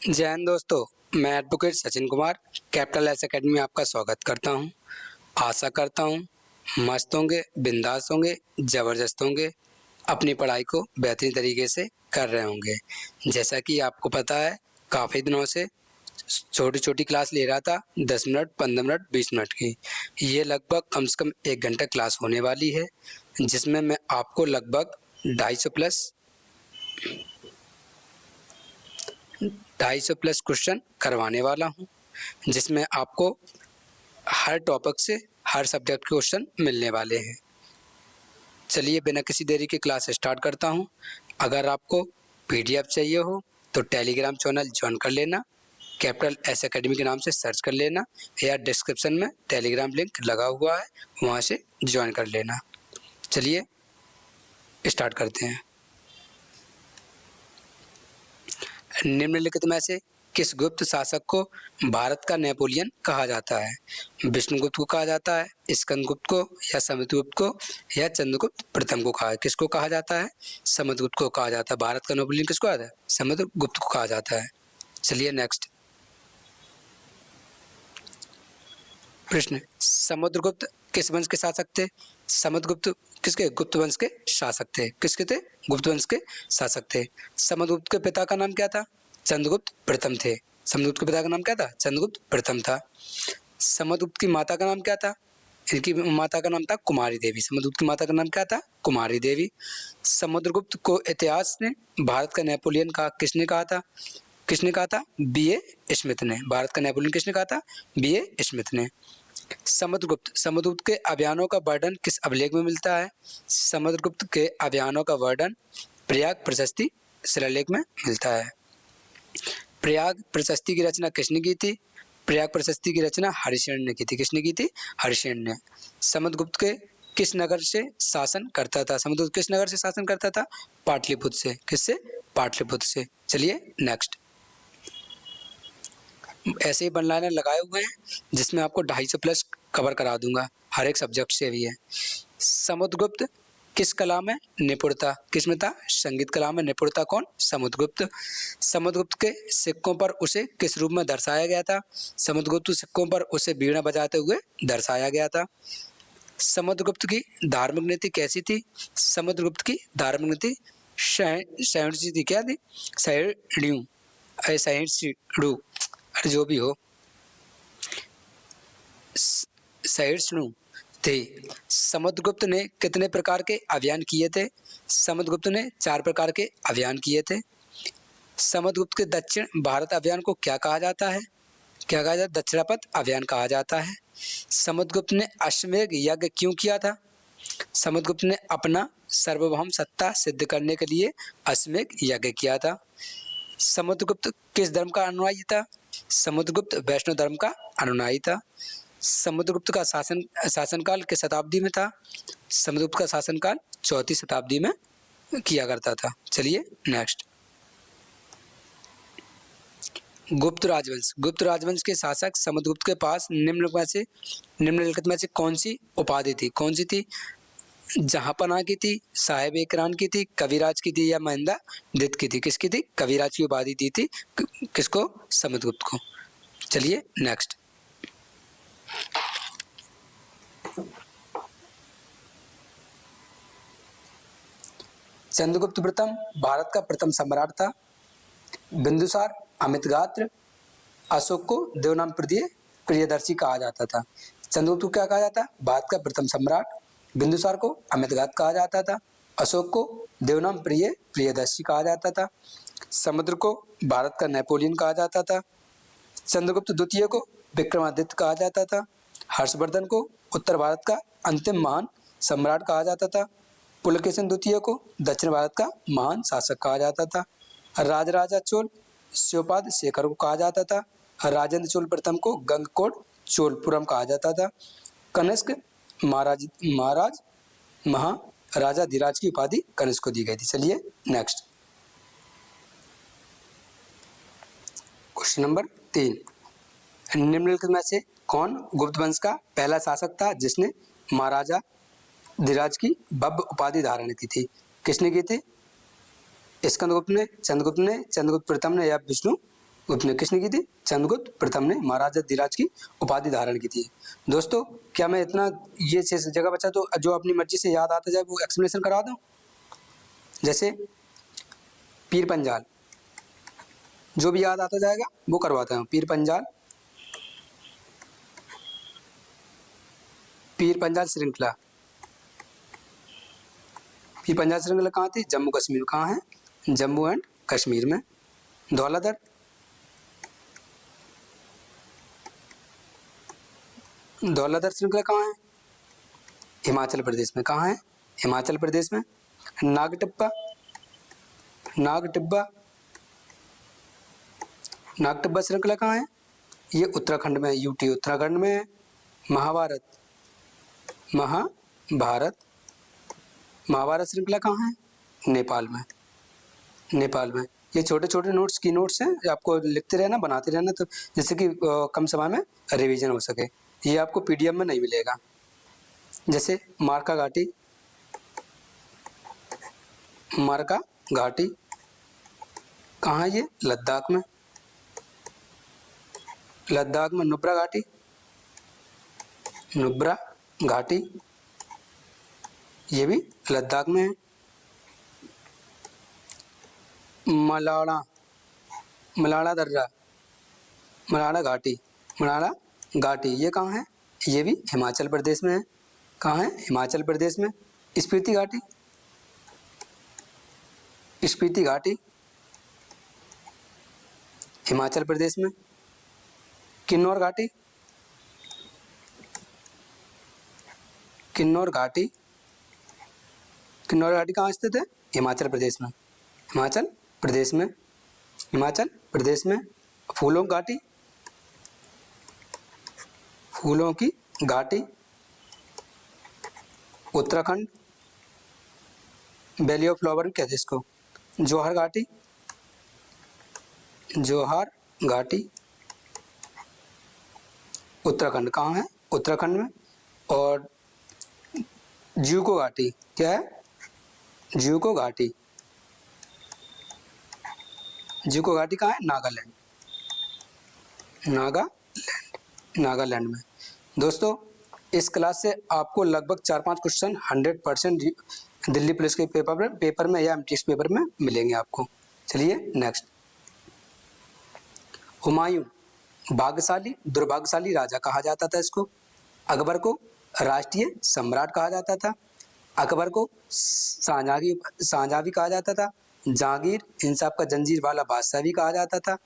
जय हिंद दोस्तों, मैं advocate Sachin Kumar capital S academy में आपका स्वागत करता हूं। आशा करता हूं मस्त होंगे, बिंदास होंगे, ज़बरदस्त होंगे, अपनी पढ़ाई को बेहतरीन तरीके से कर रहे होंगे। जैसा कि आपको पता है, काफ़ी दिनों से छोटी छोटी क्लास ले रहा था, 10 मिनट, 15 मिनट, 20 मिनट की। ये लगभग कम से कम 1 घंटा क्लास होने वाली है, जिसमें मैं आपको लगभग 250 प्लस क्वेश्चन करवाने वाला हूं, जिसमें आपको हर टॉपिक से हर सब्जेक्ट के क्वेश्चन मिलने वाले हैं। चलिए बिना किसी देरी के क्लास स्टार्ट करता हूं। अगर आपको पीडीएफ चाहिए हो तो टेलीग्राम चैनल ज्वाइन कर लेना, कैपिटल एस एकेडमी के नाम से सर्च कर लेना, या डिस्क्रिप्शन में टेलीग्राम लिंक लगा हुआ है, वहाँ से ज्वाइन कर लेना। चलिए स्टार्ट करते हैं। निम्नलिखित में से किस गुप्त शासक को भारत का नेपोलियन कहा जाता है? विष्णुगुप्त को कहा जाता है, स्कंदगुप्त को, या समुद्रगुप्त को, या चंद्रगुप्त प्रथम को किसको कहा जाता है? समुद्रगुप्त को कहा जाता है। भारत का नेपोलियन किसको कहा जाता है? समुद्रगुप्त को कहा जाता है। चलिए नेक्स्ट प्रश्न, समुद्रगुप्त किस वंश के शासक थे? समुद्रगुप्त किसके? गुप्त वंश के शासक थे। किसके थे? गुप्त वंश के शासक थे। समुद्रगुप्त के पिता का नाम क्या था? चंद्रगुप्त प्रथम थे। समुद्रगुप्त के पिता का नाम क्या था? चंद्रगुप्त प्रथम था। समुद्रगुप्त की माता का नाम क्या था? इनकी माता का नाम था कुमारी देवी। समुद्रगुप्त की माता का नाम क्या था? कुमारी देवी। समुद्रगुप्त को इतिहास ने भारत का नेपोलियन कहा, किसने कहा था? किसने कहा था? बी.ए. स्मिथ ने। भारत का नेपोलियन किसने कहा था? बी.ए. स्मिथ ने। समुद्रगुप्त के अभियानों का वर्णन किस अभिलेख में मिलता है? समुद्रगुप्त के अभियानों का वर्णन प्रयाग प्रशस्ति शिलालेख में मिलता है। प्रयाग प्रशस्ति की रचना किसने की थी? प्रयाग प्रशस्ति की रचना हरिशेन ने की थी। किसने की थी? हरिशेन ने। समुद्रगुप्त के किस नगर से शासन करता था? समुद्रगुप्त किस नगर से शासन करता था? पाटलिपुत्र से। किससे? पाटलिपुत्र से। चलिए नेक्स्ट। ऐसे ही वन लाइनर लगाए हुए हैं, जिसमें आपको 250 प्लस कवर करा दूंगा, हर एक सब्जेक्ट से भी है। समुद्रगुप्त किस कला में निपुण था? किस में था? संगीत कला में निपुण था। कौन? समुद्रगुप्त। समुद्रगुप्त के सिक्कों पर उसे किस रूप में दर्शाया गया था? समुद्रगुप्त सिक्कों पर उसे बीड़ा बजाते हुए दर्शाया गया था। समुद्रगुप्त की धार्मिक नीति कैसी थी? समुद्रगुप्त की धार्मिक नीति सहिष्णु थी। क्या थी? सहिष्णु, अरे जो भी हो, सहिष्णु थे। समुद्रगुप्त ने कितने प्रकार के अभियान किए थे? समुद्रगुप्त ने 4 प्रकार के अभियान किए थे। समुद्रगुप्त के दक्षिण भारत अभियान को क्या कहा जाता है? क्या कहा जाता है? दक्षिणापथ अभियान कहा जाता है। समुद्रगुप्त ने अश्वमेध यज्ञ क्यों किया था? समुद्रगुप्त ने अपना सार्वभौम सत्ता सिद्ध करने के लिए अश्वमेध यज्ञ किया था। समुद्रगुप्त किस धर्म का अनुयायी था? समुद्रगुप्त वैष्णव धर्म का अनुयायी था। समुद्रगुप्त का शासनकाल किस शताब्दी में था? समुद्रगुप्त का शासनकाल 4वीं शताब्दी में किया करता था। चलिए नेक्स्ट। गुप्त राजवंश के शासक समुद्रगुप्त के पास निम्नलिखित में से कौन सी उपाधि थी? कौन सी थी? जहांपनाह की थी, साहेब एकरान की थी, कविराज की थी, या महेंद्रदित्य की थी? किसकी थी? कविराज की उपाधि दी थी। किसको? समुद्रगुप्त को। चलिए नेक्स्ट। चंद्रगुप्त प्रथम भारत का प्रथम सम्राट था। बिंदुसार अमितगात्र, अशोक को देवनाम प्रियदर्शी कहा जाता था। चंद्रगुप्त को क्या कहा जाता? भारत का प्रथम सम्राट। बिंदुसार को अमितगात्र कहा जाता था। अशोक को देवनाम प्रियदर्शी कहा जाता था। समुद्र को भारत का नेपोलियन कहा जाता था। चंद्रगुप्त द्वितीय को विक्रमादित्य कहा जाता था। हर्षवर्धन को उत्तर भारत का अंतिम महान सम्राट कहा जाता था। पुलकेशिन द्वितीय को दक्षिण भारत का महान शासक कहा जाता था। राजराजा चोल शिवपाद शेखर को कहा जाता था। राजेंद्र चोल प्रथम को गंगकोट चोलपुरम कहा जाता था। कनिष्क महाराजा धीराज की उपाधि कनिष्क को दी गई थी। चलिए नेक्स्ट। क्वेश्चन नंबर 3, निम्नलिखित में से कौन गुप्त वंश का पहला शासक था जिसने महाराजा धीराज की भव्य उपाधि धारण की थी? किसने की थी? स्कंदगुप्त ने, चंद्रगुप्त ने, चंद्रगुप्त प्रथम ने, या गुप्त ने किसने की थी? चंद्रगुप्त प्रथम ने महाराजा धीराज की उपाधि धारण की थी। दोस्तों क्या मैं इतना ये शेष जगह बचा तो जो अपनी मर्जी से याद आता जाए वो एक्सप्लेनेशन करा दूं? जैसे पीर पंजाल, जो भी याद आता जाएगा वो करवाता हूँ। पीर पंजाल, पीर पंजाल श्रृंखला, पीर पंजाल श्रृंखला कहाँ थी? जम्मू कश्मीर। कहाँ है? जम्मू एंड कश्मीर में। धौलाधर, धौलाधर श्रृंखला कहाँ है? हिमाचल प्रदेश में। कहाँ है? हिमाचल प्रदेश में। नागटिब्बा, नागटिब्बा, नागटिब्बा श्रृंखला कहाँ है? ये उत्तराखंड में, यूटी उत्तराखंड में है। महाभारत, महाभारत, महाभारत श्रृंखला कहाँ है? नेपाल में, नेपाल में। ये छोटे छोटे नोट्स की नोट्स हैं, आपको लिखते रहना, बनाते रहना, तो जिससे कि कम समय में रिवीजन हो सके। ये आपको पीडीएफ में नहीं मिलेगा। जैसे मारका घाटी, मारका घाटी कहाँ है? ये लद्दाख में, लद्दाख में। नुब्रा घाटी, नुब्रा घाटी ये भी लद्दाख में है। मलाड़ा, मलाड़ा दर्रा, मलाड़ा घाटी, मलाड़ा घाटी ये कहाँ है? ये भी हिमाचल प्रदेश में है। कहाँ है? हिमाचल प्रदेश में। स्पीति घाटी, स्पीति घाटी हिमाचल प्रदेश में। किन्नौर घाटी, किन्नौर घाटी, किन्नौर घाटी कहाँ स्थित है? हिमाचल प्रदेश में, हिमाचल प्रदेश में, हिमाचल प्रदेश में। फूलों घाटी, फूलों की घाटी उत्तराखंड, वैली ऑफ फ्लावर कहते हैं इसको। जौहर घाटी, जौहर घाटी उत्तराखंड। कहाँ है? उत्तराखंड में। और ज्यूको घाटी, क्या है? ज्यूको घाटी, ज्यूको घाटी कहाँ है? नागालैंड, नागालैंड, नागालैंड में। दोस्तों इस क्लास से आपको लगभग 4-5 क्वेश्चन 100% दिल्ली पुलिस के पेपर में या एमटीएस पेपर में मिलेंगे आपको। चलिए नेक्स्ट। हुमायूं भाग्यशाली दुर्भाग्यशाली राजा कहा जाता था इसको। अकबर को राष्ट्रीय सम्राट कहा जाता था। अकबर को शाहजहां भी कहा जाता था। जहांगीर इंसाफ का जंजीर वाला बादशाह भी कहा जाता था।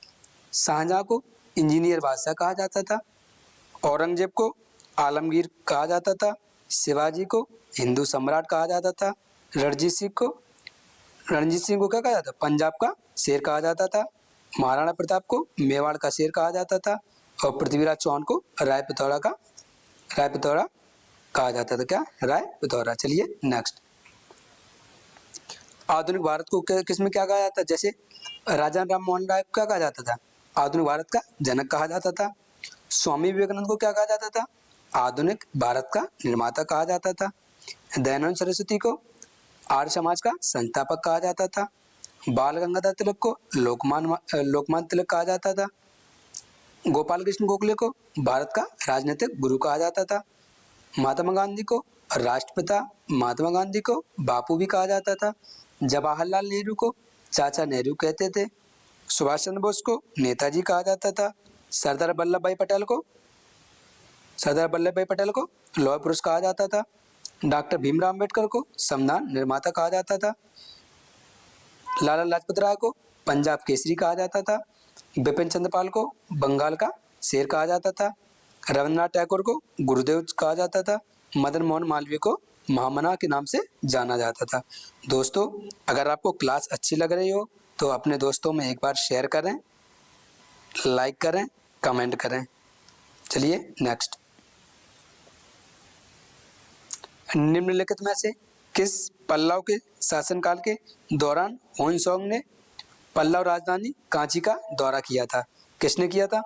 शाहजहां को इंजीनियर बादशाह कहा जाता था। औरंगजेब को आलमगीर कहा जाता था। शिवाजी को हिंदू सम्राट कहा जाता था। रणजीत सिंह को क्या कहा जाता? पंजाब का शेर कहा जाता था। महाराणा प्रताप को मेवाड़ का शेर कहा जाता था। और पृथ्वीराज चौहान को राय पिथौरा कहा जाता था। क्या? राय पिथौरा। चलिए नेक्स्ट। आधुनिक भारत को किसमें क्या कहा जाता है? जैसे राजा राम मोहन राय को क्या कहा जाता था? आधुनिक भारत का जनक कहा जाता था। स्वामी विवेकानंद को क्या कहा जाता था? आधुनिक भारत का निर्माता कहा जाता था। दयानंद सरस्वती को आर्य समाज का संस्थापक कहा जाता था। बाल गंगाधर तिलक को लोकमान्य तिलक कहा जाता था। गोपाल कृष्ण गोखले को भारत का राजनीतिक गुरु कहा जाता था। महात्मा गांधी को राष्ट्रपिता, महात्मा गांधी को बापू भी कहा जाता था। जवाहरलाल नेहरू को चाचा नेहरू कहते थे। सुभाष चंद्र बोस को नेताजी कहा जाता था। सरदार वल्लभ भाई पटेल को लौह पुरुष कहा जाता था। डॉक्टर भीमराव अम्बेडकर को संविधान निर्माता कहा जाता था। लाला लाजपत राय को पंजाब केसरी कहा जाता था। बिपिन चंद्र पाल को बंगाल का शेर कहा जाता था। रविन्द्रनाथ टैगोर को गुरुदेव कहा जाता था। मदन मोहन मालवीय को महामना के नाम से जाना जाता था। दोस्तों अगर आपको क्लास अच्छी लग रही हो तो अपने दोस्तों में एक बार शेयर करें, लाइक करें, कमेंट करें। चलिए नेक्स्ट। निम्नलिखित में से किस पल्लव के शासनकाल के दौरान हुइनसोंग ने पल्लव राजधानी कांची का दौरा किया था? किसने किया था?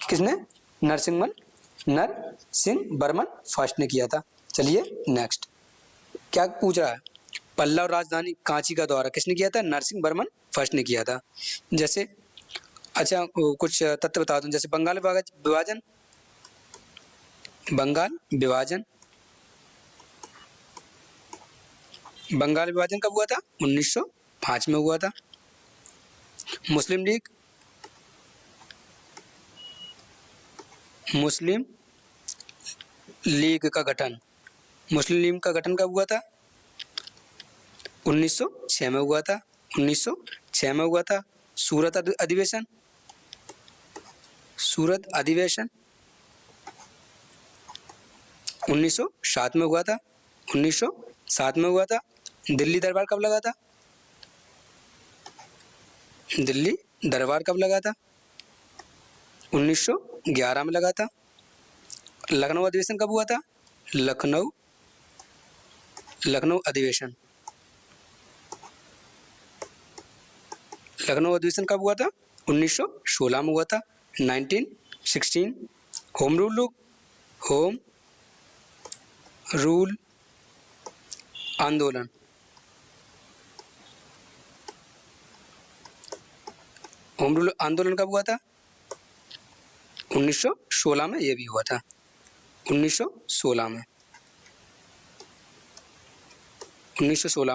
किसने? नरसिंह वर्मन फर्स्ट ने किया था। चलिए नेक्स्ट। क्या पूछ रहा है? पल्लव राजधानी कांची का दौरा किसने किया था? नरसिंह वर्मन फर्स्ट ने किया था। जैसे अच्छा कुछ तथ्य बता दूं, जैसे विभाजन बंगाल विभाजन बंगाल विभाजन कब हुआ था? 1905 में हुआ था। मुस्लिम लीग का गठन मुस्लिम लीग का गठन कब हुआ था? 1906 में हुआ था। 1906 में हुआ था। सूरत अधिवेशन 1907 में हुआ था। 1907 में हुआ था। दिल्ली दरबार कब लगा था? दिल्ली दरबार कब लगा था? 1911 में लगा था। लखनऊ अधिवेशन कब हुआ था? लखनऊ अधिवेशन कब हुआ था? 1916 में हुआ था। 1916 होम रूल आंदोलन कब हुआ था? 1916 में ये भी हुआ था। 1916 में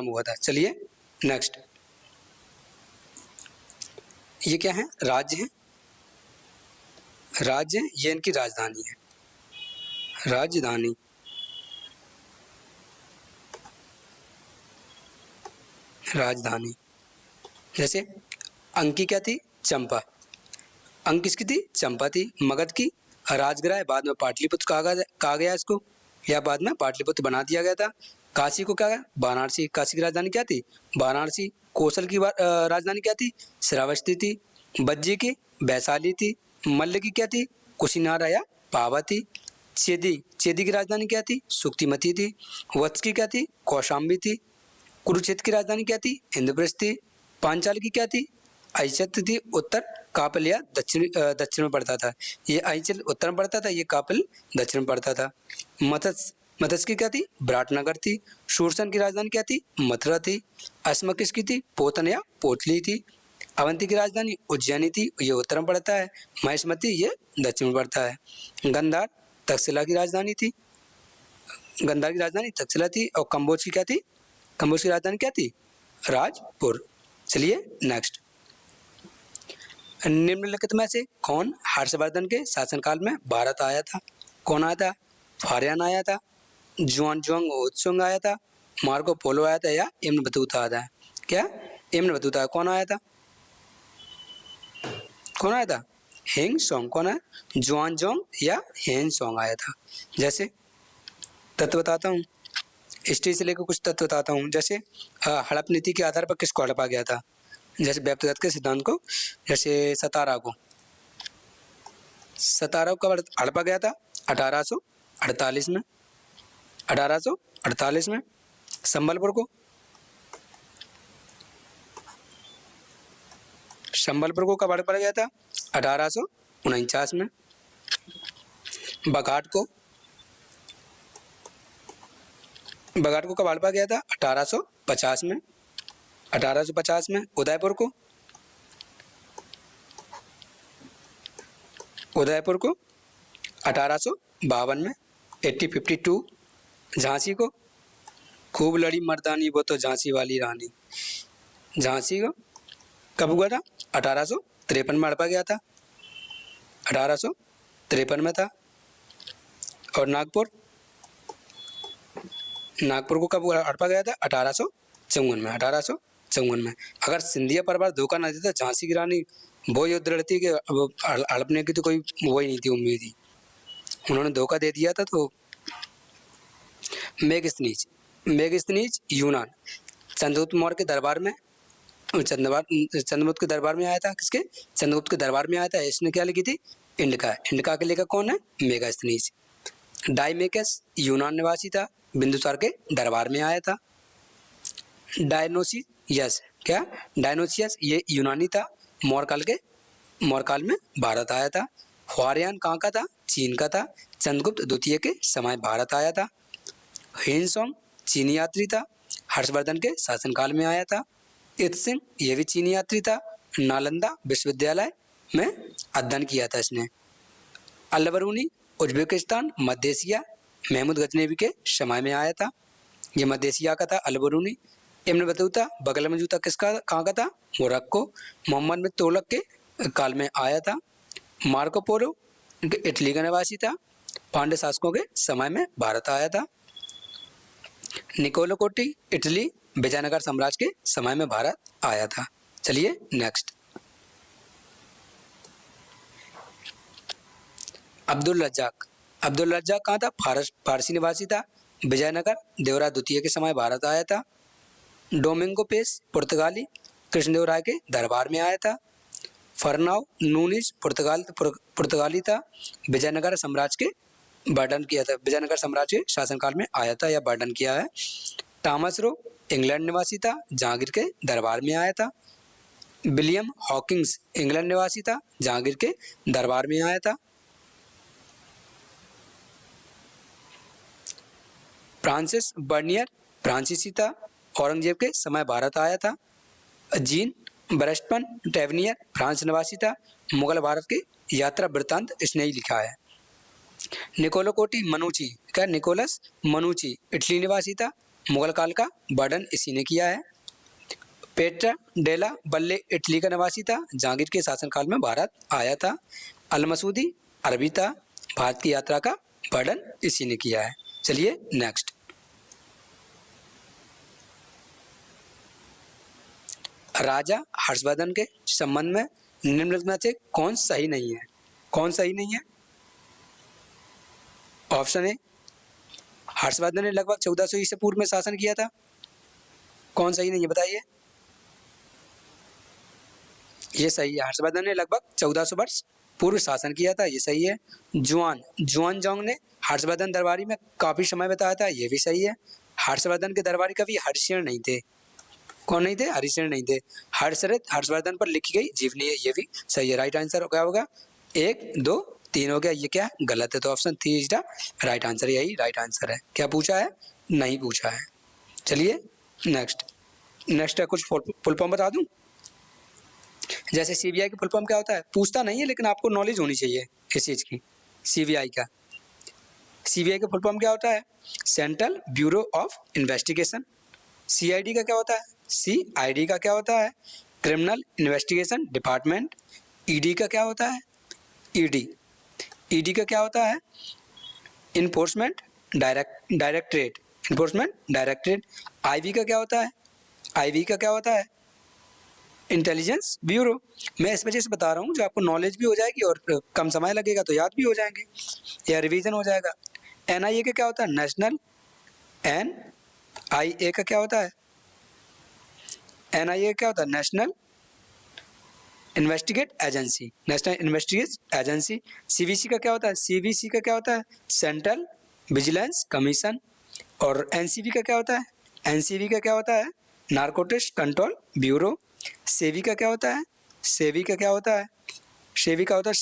हुआ था। चलिए नेक्स्ट, ये क्या है? राज्य है। ये इनकी राजधानी है। राजधानी जैसे अंकी क्या थी? चंपा। अंक किसकी थी? चंपा थी। मगध की राजगृह है, बाद में पाटलिपुत्र कहा गया इसको, या बाद में पाटलिपुत्र बना दिया गया था। काशी को क्या है? वाराणसी। काशी की राजधानी क्या थी? वाराणसी। कौशल की राजधानी क्या थी? श्रावस्ती थी। बज्जी की वैशाली थी। मल्ल की क्या थी? कुशीनारा या पावा थी। चेदी की राजधानी क्या थी? सुक्तिमती थी। वत्स की क्या थी? कौशाम्बी थी। कुरुक्षेत्र की राजधानी क्या थी? इंद्रप्रस्थ थी। पांचाल की क्या थी? ऐचल थी। उत्तर कापिल या दक्षिण में पड़ता था। ये ऐचल उत्तर में पड़ता था, ये कापिल दक्षिण में पड़ता था। मत्स्य की क्या थी? विराटनगर थी। शूरसेन की राजधानी क्या थी? मथुरा थी। अस्मक किसकी थी? पोतन या पोतली थी। अवंती की राजधानी उज्जैनी थी, ये उत्तर में पड़ता है। महिष्मती ये दक्षिण में पड़ता है। गांधार तक्षशिला की राजधानी थी। और कंबोज की क्या थी? कंबोज की राजधानी क्या थी? राजपुर। चलिए नेक्स्ट, निम्नलिखित में से कौन हर्षवर्धन के शासनकाल में भारत आया था? कौन आया था? फारियान आया था, जुआनजुआंग ओत्सुंग आया था, मार्को पोलो आया था, या इब्न बतूता आया था? क्या? Ibn Battuta. कौन आया था? हेंग सोंग। कौन है? जुआनजोंग या हेंग सोंग आया था। जैसे तत्व बताता हूँ, हिस्ट्री से लेकर कुछ तत्व बताता हूँ। जैसे हड़प नीति के आधार पर किसको हड़पा गया था? जैसे व्यक्तिगत के सिद्धांत को, जैसे सतारा को कब हड़पा गया था? 1848 में। 1848 में। संबलपुर को कब हड़पा गया था? 1849 में। बघाट को कब हड़पा गया था? 1850 में। 1850 में। उदयपुर को 1852 में। 1852। झांसी को, खूब लड़ी मर्दानी वो तो झांसी वाली रानी, झांसी को कब हुआ था? 1853 में हड़पा गया था। 1853 में था। और नागपुर को कब हड़पा गया था? 1854 में। 1854 में। अगर सिंधिया परिवार धोखा न देता, झांसी की रानी वो युद्ध लड़ती कि हड़पने की तो कोई वो ही नहीं थी, उम्मीद ही। उन्होंने धोखा दे दिया था। तो मेगस्थनीज यूनान चंद्रगुप्त मौर्य के दरबार में चंद्रगुप्त के दरबार में आया था। किसके? चंद्रगुप्त के दरबार में आया था। इसने क्या लिखी थी? इंडिका के लेखक कौन है? मेगास्थनीज। डाइमेकस यूनान निवासी था, बिंदुसार के दरबार में आया था। डायनोसियस ये यूनानी था, मौर्य काल में भारत आया था। हुआरियान कहाँ का था? चीन का था, चंद्रगुप्त द्वितीय के समय भारत आया था। हिनसोंग चीनी यात्री था, हर्षवर्धन के शासनकाल में आया था। इत सिंह, ये भी चीनी यात्री था, नालंदा विश्वविद्यालय में अध्ययन किया था इसने। अल बरूनी, उज्बेकिस्तान, मध्य एशिया, महमूद गजनवी के समय में आया था। ये मध्य एशिया का था अल बरूनी। इब्न बतूता, बगल में जूता किसका, कहाँ का था, मोरक्को, मोहम्मद बिन तुगलक के काल में आया था। मार्को पोलो इटली का निवासी था। पांड्य शासकों के समय में भारत आया था। निकोलो कोटी इटली, विजयनगर साम्राज्य के समय में भारत आया था। चलिए नेक्स्ट। अब्दुल रज्जाक, अब्दुल रज्जाक कहाँ था, फारसी निवासी था। विजयनगर देवराय द्वितीय के समय भारत आया था। डोमिंगो पेस पुर्तगाली, कृष्णदेवराय के दरबार में आया था। फरनाओ नूनिज पुर्तगाली था, विजयनगर साम्राज्य के वर्णन किया था, विजयनगर साम्राज्य के शासनकाल में आया था या वर्णन किया है। थॉमस रो इंग्लैंड निवासी था, जहांगीर के दरबार में आया था। विलियम हॉकिंस इंग्लैंड निवासी था, जहांगीर के दरबार में आया था। फ्रांसिस बर्नियर फ्रांसीसी था, औरंगजेब के समय भारत आया था। जीन ब्रस्टमन टेवनियर फ्रांस निवासी था, मुगल भारत के यात्रा वृत्तांत इसने ही लिखा है। निकोलो कोटी मनुची, क्या निकोलस मनुची इटली निवासी था, मुगल काल का वर्णन इसी ने किया है। पेट्रा डेला बल्ले इटली का निवासी था, जहांगीर के शासनकाल में भारत आया था। अल मसूदी अरबी था, भारत की यात्रा का वर्णन इसी ने किया है। चलिए नेक्स्ट। राजा हर्षवर्धन के संबंध में निम्नलिखित में से कौन सही नहीं है, कौन सही नहीं है। ऑप्शन ए, हर्षवर्धन ने लगभग 1400 ईसा पूर्व में शासन किया था। कौन सही नहीं है बताइए। ये सही है, हर्षवर्धन ने लगभग 1400 वर्ष पूर्व शासन किया था, ये सही है। जुआनजोंग ने हर्षवर्धन दरबारी में काफी समय बताया था, ये भी सही है। हर्षवर्धन के दरबारी कवि हर्षसेन नहीं थे। कौन नहीं थे, हरिसेन नहीं थे। हर्षरथ हर्षवर्धन पर लिखी गई जीवनी है, ये भी सही है। राइट आंसर क्या होगा, 1 2 3 हो गया, ये क्या है, गलत है, तो option 3 is the right answer, यही राइट आंसर है। क्या पूछा है, नहीं पूछा है। चलिए नेक्स्ट। नेक्स्ट है कुछ फुल फॉर्म बता दूं। जैसे सीबीआई की फुल फॉर्म क्या होता है, पूछता नहीं है लेकिन आपको नॉलेज होनी चाहिए इस चीज की। सीबीआई का फुल फॉर्म क्या होता है, central bureau of investigation. CID का क्या होता है, सीआईडी का क्या होता है, क्रिमिनल इन्वेस्टिगेशन डिपार्टमेंट। ईडी का क्या होता है, ईडी का क्या होता है, enforcement directorate, enforcement directorate. IB का क्या होता है, आईबी का क्या होता है, इंटेलिजेंस ब्यूरो। मैं इस वजह से बता रहा हूँ जो आपको नॉलेज भी हो जाएगी और कम समय लगेगा तो याद भी हो जाएंगे या रिवीजन हो जाएगा। एनआईए का क्या होता है, नेशनल, एनआईए का क्या होता है, एनआईए क्या होता है, national investigate agency, national investigate agency. CVC का क्या होता है, सीवीसी का क्या होता है, सेंट्रल विजिलेंस कमीशन। और एनसीबी का क्या होता है, एनसीबी का क्या होता है, नारकोटिक्स कंट्रोल ब्यूरो। सेबी का क्या होता है, सेबी का क्या होता है, सेबी का होता है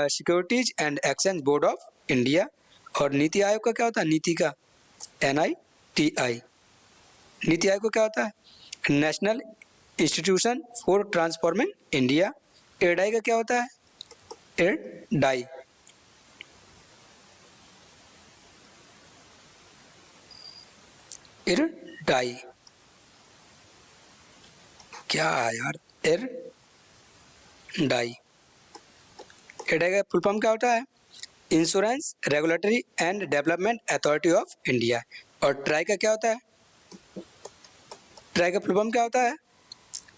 securities and exchange board of India. और नीति आयोग का क्या होता है, नीति का NITI। नीति आयोग का क्या होता है, national institution for transforming India. IRDAI का क्या होता है, इरडाई। इरडाई क्या है यार, इरडाई। इरडाई का फुल फॉर्म क्या होता है, insurance regulatory and development authority of India. और ट्राई का क्या होता है, ट्राई का फुल फॉर्म क्या होता है,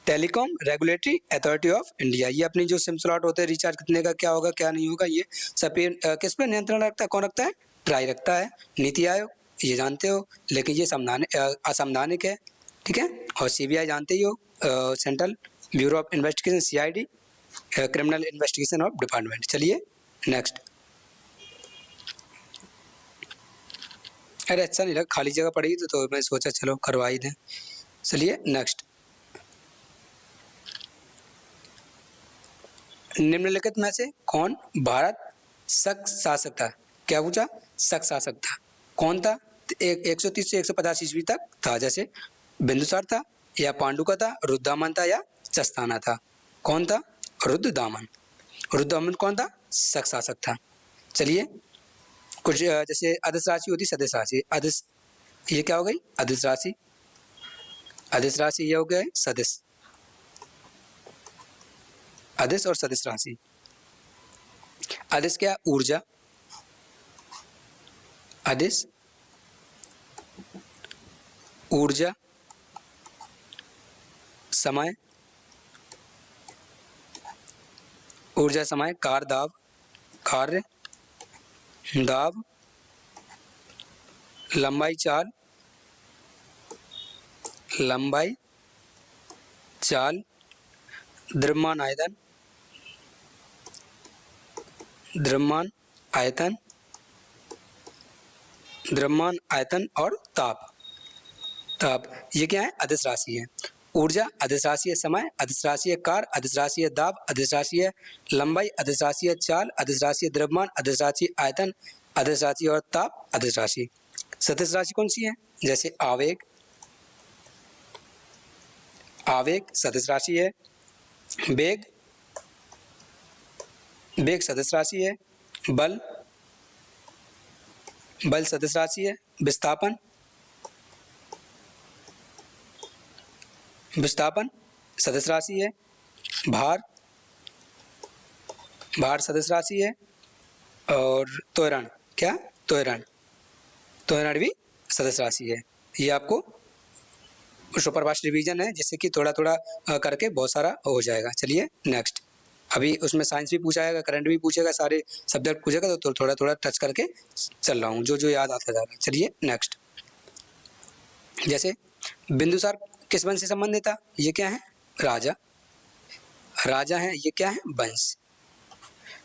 telecom regulatory authority of India. ये अपनी जो सिम स्लॉट होते हैं, रिचार्ज कितने का क्या होगा क्या नहीं होगा, ये सब किस पे नियंत्रण रखता है, कौन रखता है, ट्राई रखता है। नीति आयोग ये जानते हो, लेकिन ये असंवैधानिक है, ठीक है। और सीबीआई जानते ही हो, central bureau of investigation, CID, criminal investigation of department. चलिए नेक्स्ट। अरे अच्छा नहीं लगा, खाली जगह पड़ी तो मैं सोचा चलो करवा ही दें। चलिए नेक्स्ट। निम्नलिखित में से कौन भारत शक शासक था, क्या पूछा, शक शासक था, कौन था। 130 से 150 ईस्वी तक था, जैसे बिंदुसार था या पांडु का था, रुद्रदामन था या चस्ताना था? कौन था? रुद्रदामन। रुद्रदामन कौन था? शक शासक था। चलिए कुछ जैसे अदिश राशि होती, सदिश राशि, अदिश ये क्या हो गई? अदिश राशि। अदिश राशि ये हो गया है सदिश, अदिश और सदिश राशि। अदिश क्या? ऊर्जा। अदिश ऊर्जा, समय, ऊर्जा समय, कार दाव, कार्य दाव, लंबाई चाल, लंबाई चाल, द्रव्यमान आयतन, द्रव्यमान आयतन, द्रव्यमान आयतन और ताप। ताप ये क्या है? अदिश राशि है। ऊर्जा अदिश राशि है, समय अदिश राशि है, कार अदिश राशि है, दाब अदिश राशि है, लंबाई अदिश राशि है, चाल अदिश राशि है, द्रव्यमान अदिश राशि, आयतन अदिश राशि और ताप अदिश राशि। सदिश राशि कौन सी है? जैसे आवेग, आवेग सदिश राशि है, वेग, वेग सदिश राशि है, बल, बल सदिश राशि है, विस्थापन, विस्थापन सदिश राशि है, भार, भार सदिश राशि है, और त्वरण, क्या? त्वरण, त्वरण भी सदिश राशि है। ये आपको सुपरफास्ट रिवीजन है, जिससे कि थोड़ा थोड़ा करके बहुत सारा हो जाएगा। चलिए नेक्स्ट, अभी उसमें साइंस भी पूछा जाएगा, करंट भी पूछेगा, सारे सब्जेक्ट पूछेगा, तो थोड़ा थोड़ा टच करके चल रहा हूँ, जो जो याद आता जा रहा है। चलिए नेक्स्ट, जैसे बिंदुसार किस वंश से संबंधित था? ये क्या है? राजा, राजा है, ये क्या है? वंश।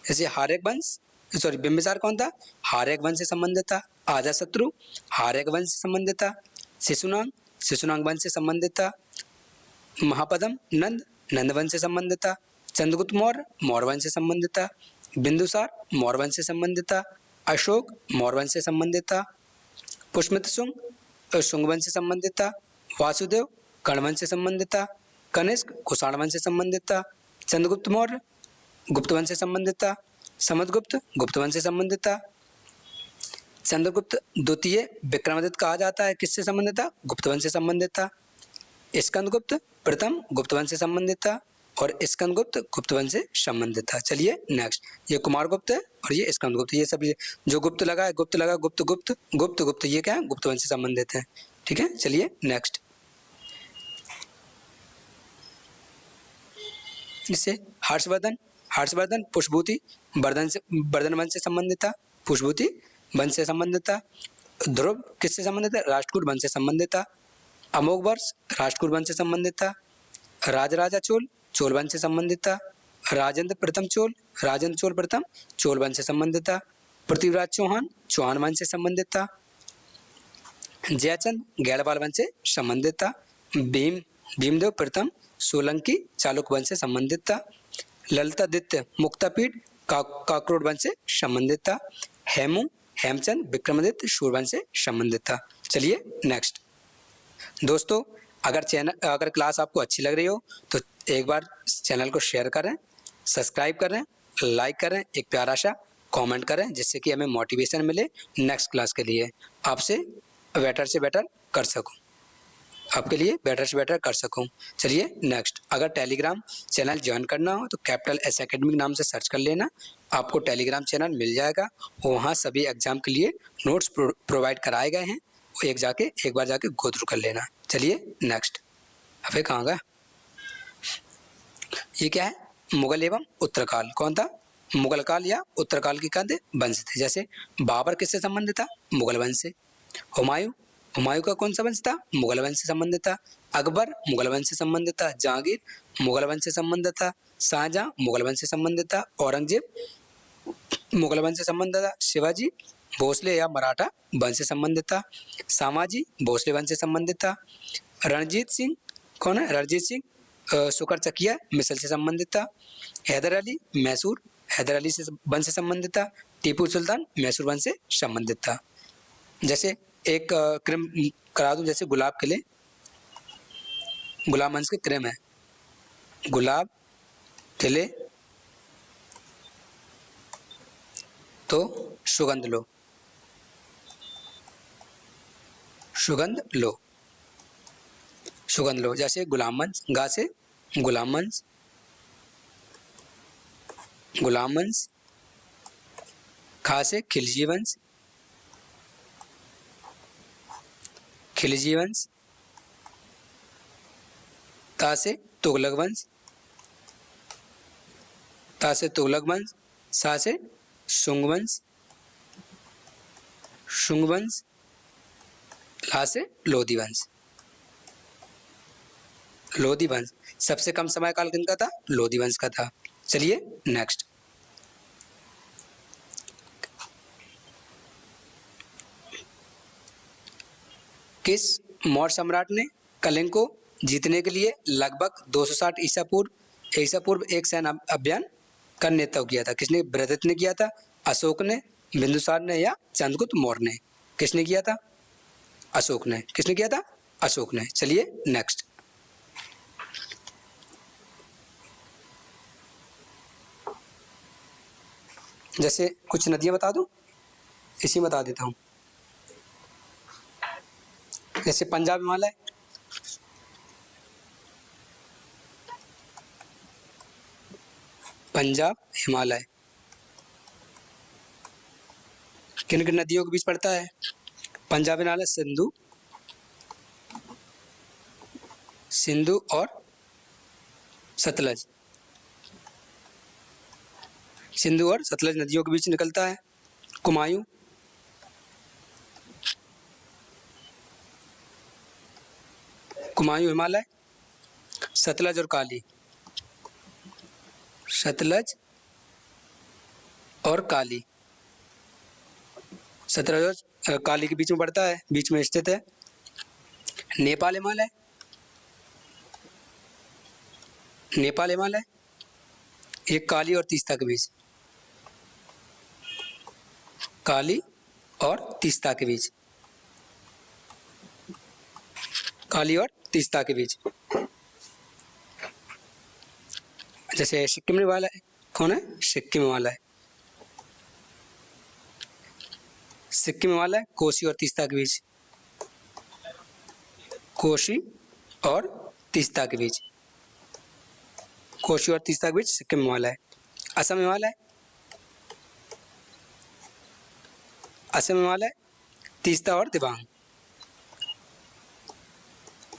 जैसे हार्यक वंश, सॉरी बिंबिसार कौन था? हार्यक वंश से संबंधित था। अजातशत्रु हार्यक वंश से संबंधित था। शिशुनाग, शिशुनाग वंश से संबंधित था। महापद्म नंद, नंद वंश से संबंधित था। चंद्रगुप्त मौर्य, मौर्य वंश से संबंधित था। बिंदुसार मौर्य वंश से संबंधित था। अशोक मौर्य वंश से संबंधित था। पुष्यमित्र शुंग, शुंग वंश से संबंधित था। वासुदेव कर्ण वंश से संबंधित था। कनिष्क कुषाण वंश से संबंधित था। चंद्रगुप्त मौर्य गुप्त वंश से संबंधित था। समुद्रगुप्त गुप्त वंश से संबंधित था। चंद्रगुप्त द्वितीय विक्रमादित्य कहा जाता है, किससे संबंधित था? गुप्त वंश से संबंधित था। स्कंदगुप्त प्रथम गुप्त वंश से संबंधित था, और स्कंदगुप्त गुप्त वंश से संबंधित था। चलिए नेक्स्ट, ये कुमारगुप्त है और ये स्कंदगुप्त, ये सब ये जो गुप्त लगा है, गुप्त लगा, गुप्त गुप्त गुप्त गुप्त, ये क्या है? गुप्त वंश से संबंधित है। ठीक है, चलिए नेक्स्ट, इससे हर्षवर्धन, हर्षवर्धन पुष्पभूति वर्धन से, वर्धन वंश से संबंधित था। पुष्पभूति वंश से संबंधित था। ध्रुव किससे संबंधित है? राष्ट्रकूट वंश से संबंधित था। अमोघ वर्ष राष्ट्रकूट वंश से संबंधित था। राजराजा चोल चोल वंश से संबंधित था। राजेंद्र प्रथम चोल, राजेंद्र चोल प्रथम चोल वंश से संबंधित था। पृथ्वीराज चौहान चौहान वंश से संबंधित था। जयचंद गैड़वाल वंश से संबंधित था। भीम भीमदेव प्रथम सोलंकी चालुक्य वंश से संबंधित था। ललितादित्य मुक्तापीठ काकरोड वंश से संबंधित था। हेमू हेमचंद विक्रमादित्य सूर्यवंश से संबंधित था। चलिए नेक्स्ट दोस्तों, अगर क्लास आपको अच्छी लग रही हो तो एक बार चैनल को शेयर करें, सब्सक्राइब करें, लाइक करें, एक प्यारा सा कमेंट करें, जिससे कि हमें मोटिवेशन मिले नेक्स्ट क्लास के लिए, आपसे बेटर से बेटर कर सकूं, आपके लिए बेटर से बेटर कर सकूं। चलिए नेक्स्ट, अगर टेलीग्राम चैनल ज्वाइन करना हो तो कैपिटल एस एकेडमी नाम से सर्च कर लेना, आपको टेलीग्राम चैनल मिल जाएगा। वहाँ सभी एग्जाम के लिए नोट्स प्रोवाइड कराए गए हैं, वो एक बार जाके गो थ्रू कर लेना। चलिए नेक्स्ट, अबे कहाँ गया? ये क्या है? मुगल एवं उत्तरकाल। कौन था? मुगल काल या उत्तरकाल की कहते वंश थे। जैसे बाबर किससे संबंधित था? मुगल वंश से। हुमायूं, हुमायूं का कौन सा वंश था? मुगल वंश से संबंधित था। अकबर मुगल वंश से संबंधित था। जहांगीर मुगल वंश से संबंधित था। शाहजहां मुगल वंश से संबंधित था। औरंगजेब मुगल वंश से संबंधित था। शिवाजी भोसले या मराठा वंश से संबंधित था। सामाजी भोसले वंश से संबंधित था। रणजीत सिंह कौन है? रणजीत सिंह सुकर चकिया मिसल से संबंधित था। हैदर अली मैसूर हैदर अली से वंश से संबंधित था। टीपू सुल्तान मैसूर वंश से संबंधित था। जैसे एक क्रम करा दूं, जैसे गुलाब किले, गुलाब वंश के क्रम है, गुलाब खिले तो सुगंध लो, सुगंध लो, सुगंध लो। जैसे गुलाम वंश, गा से गुलाम वंश, गुलाम वंश, खा से खिलजी वंश, खिलजी वंश, ता से तुगलक वंश, ता से तुगलक वंश, सा से शुंग वंश, शुंग वंश, ला से लोधी वंश, लोधी वंश। सबसे कम समय काल किनका था? लोधी वंश का था। चलिए नेक्स्ट, किस मौर्य सम्राट ने कलिंग को जीतने के लिए लगभग 260 ईसा पूर्व एक सैन्य अभियान का नेतृत्व किया था? किसने बृहदत्त ने किया था, अशोक ने, बिंदुसार ने या चंद्रगुप्त मौर्य ने? किसने किया था? अशोक ने। किसने किया था? अशोक ने। चलिए नेक्स्ट, जैसे कुछ नदियां बता दूं, इसी में बता देता हूं। जैसे पंजाब हिमालय, पंजाब हिमालय किन किन नदियों के बीच पड़ता है? पंजाब हिमालय सिंधु, सिंधु और सतलज, सिंधु और सतलज नदियों के बीच निकलता है। कुमायूं, कुमायूं हिमालय, सतलज और काली, सतलज और काली, सतलज और काली के बीच में पड़ता है, बीच में स्थित है। नेपाल हिमालय, नेपाल हिमालय एक काली और तीस्ता के बीच, काली और तीस्ता के बीच, काली और तीस्ता के बीच। जैसे सिक्किम हिमालय कौन है? सिक्किम हिमालय, सिक्किम हिमालय कोसी और तीस्ता के बीच, कोसी और तीस्ता के बीच, कोसी और तीस्ता के बीच सिक्किम हिमालय। असम हिमालय, असम हिमालय तीस्ता और दिबांग,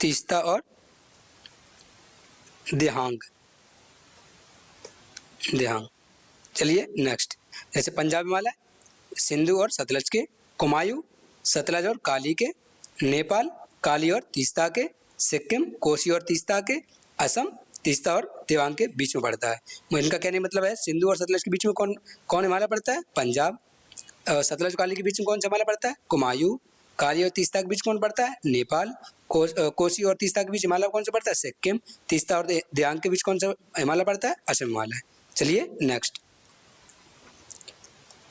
तीस्ता और दिहांग, दिहांग। चलिए नेक्स्ट, जैसे पंजाब हिमालय सिंधु और सतलज के, कुमायूं सतलज और काली के, नेपाल काली और तीस्ता के, सिक्किम कोसी और तीस्ता के, असम तीस्ता और दिबांग के बीच में पड़ता है। इनका कहने मतलब है सिंधु और सतलज के बीच में कौन कौन हिमालय पड़ता है? पंजाब। सतलज काली के बीच में कौन सा हिमालय पड़ता है? कुमायूं। काली और तीस्ता के बीच कौन पड़ता है? नेपाल। कोसी और तीस्ता के बीच हिमालय कौन सा पड़ता है? सिक्किम। तीस्ता और दिबांग के बीच कौन सा हिमालय पड़ता है? असम हिमालय। चलिए नेक्स्ट,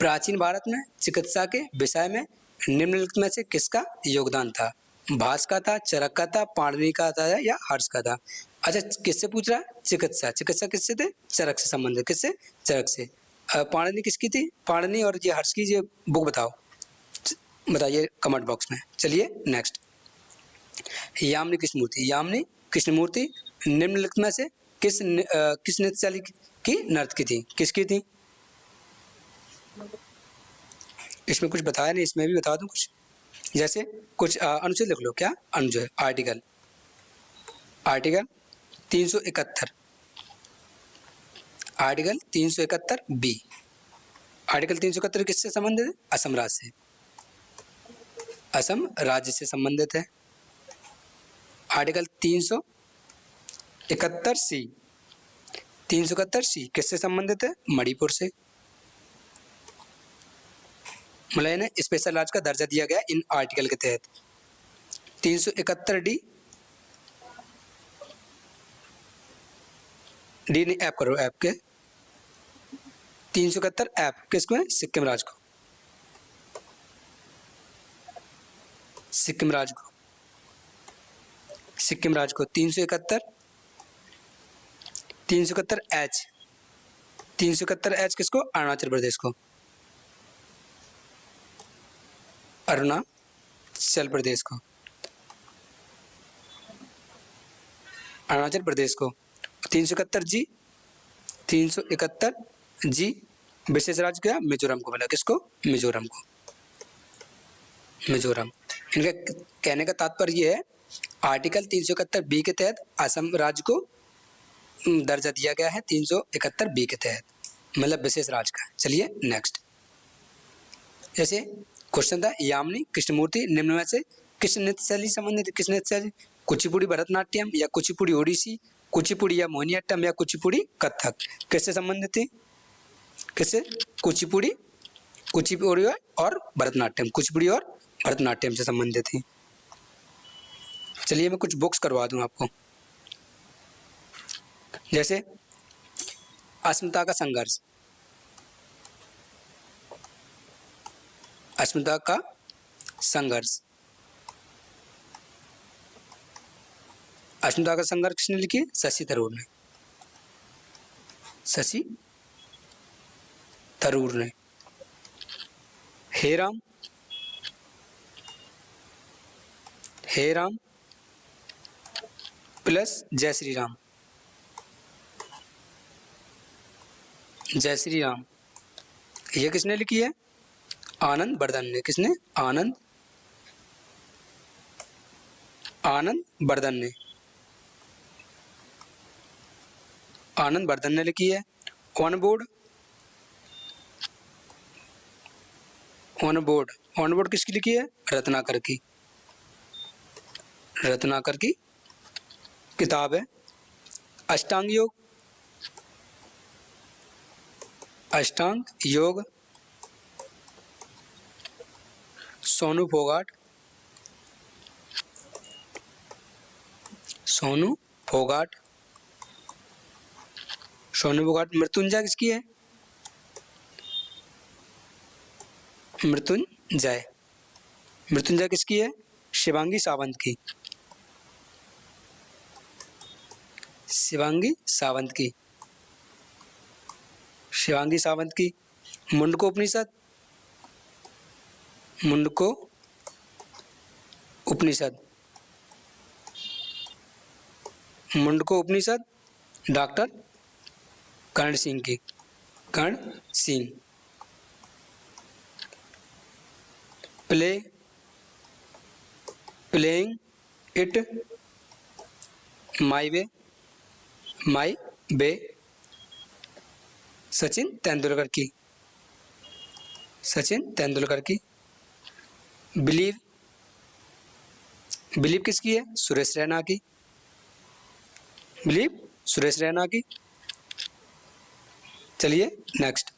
प्राचीन भारत में चिकित्सा के विषय में निम्नलिखित में से किसका योगदान था? भास का था, चरक का था, पाणिनि का था या हर्ष का था? अच्छा, किससे पूछ रहा है? चिकित्सा। चिकित्सा किससे थे? चरक से संबंधित। किससे? चरक से। पाणिनि किसकी थी? पाणिनि और ये हर्ष की ये बुक बताओ, बताइए कमेंट बॉक्स में। चलिए नेक्स्ट, यामिनी कृष्णमूर्ति, यामिनी कृष्णमूर्ति निम्नलिखित में से किस नृत्य शैली की नर्तकी की थी? किसकी थी? इसमें कुछ बताया नहीं, इसमें भी बता दूं कुछ। जैसे कुछ अनुच्छेद लिख लो। क्या अनुच्छेद? Article, article 371, article 371 B. Article 371 किससे संबंधित है? असम राज्य से, असम राज्य से संबंधित है। आर्टिकल 371 सी, 371 सी किससे संबंधित है? मणिपुर से। मतलब इन्हें स्पेशल राज्य का दर्जा दिया गया इन आर्टिकल के तहत। 371 डी, डी नहीं ऐप करो, ऐप के 371 ऐप किसको है? सिक्किम राज्य को, सिक्किम राज्य को, सिक्किम राज्य को 371, 371 एच, 371 एच किसको? अरुणाचल प्रदेश को, अरुणाचल प्रदेश को, अरुणाचल प्रदेश को। 371 जी, 371 जी विशेष राज्य क्या? मिजोरम को मिला। किसको? मिजोरम को, मिजोरम। इनका कहने का तात्पर्य ये है, आर्टिकल 371 बी के तहत असम राज्य को दर्जा दिया गया है 371 बी के तहत, मतलब विशेष राज्य का। चलिए नेक्स्ट। जैसे क्वेश्चन था, यामिनी कृष्णमूर्ति निम्न में से किस नृत्य शैली संबंधित? किस नृत्य शैली? कुचिपुड़ी भरतनाट्यम या कुचिपुड़ी ओडिसी, कुचिपुड़ी या मोहिनीअट्टम या कुचिपुड़ी कथक, किससे संबंधित थी? किससे? कुचिपुड़ी, कुचिपुड़ी और भरतनाट्यम, कुचिपुड़ी और भरतनाट्यम से संबंधित थी। चलिए मैं कुछ बुक्स करवा दूं आपको। जैसे अस्मिता का संघर्ष, अस्मिता का संघर्ष, अस्मिता का संघर्ष किसने लिखी? शशि थरूर ने, शशि थरूर ने। हे राम, हे राम प्लस जय श्री राम, जय श्री राम, ये किसने लिखी है? आनंद बर्धन ने। किसने? आनंद, आनंद बर्धन ने, आनंद बर्धन ने लिखी है। On board, on board, on board किसकी लिखी है? रत्नाकर की, रत्नाकर की किताब है। अष्टांग योग, अष्टांग योग सोनू फोगाट, सोनू फोगाट, सोनू फोगाट। मृत्युंजय किसकी है? मृत्युंजय, मृत्युंजय किसकी है? शिवांगी सावंत की, शिवांगी सावंत की, शिवांगी सावंत की। मुंडको उपनिषद, मुंडको उपनिषद, मुंडको उपनिषद डॉक्टर कर्ण सिंह की, Karan Singh. Play, playing it my way, my way Sachin Tendulkar की, सचिन तेंदुलकर की। बिलीव, बिलीव किसकी है? सुरेश रैना की, बिलीव सुरेश रैना की। चलिए नेक्स्ट।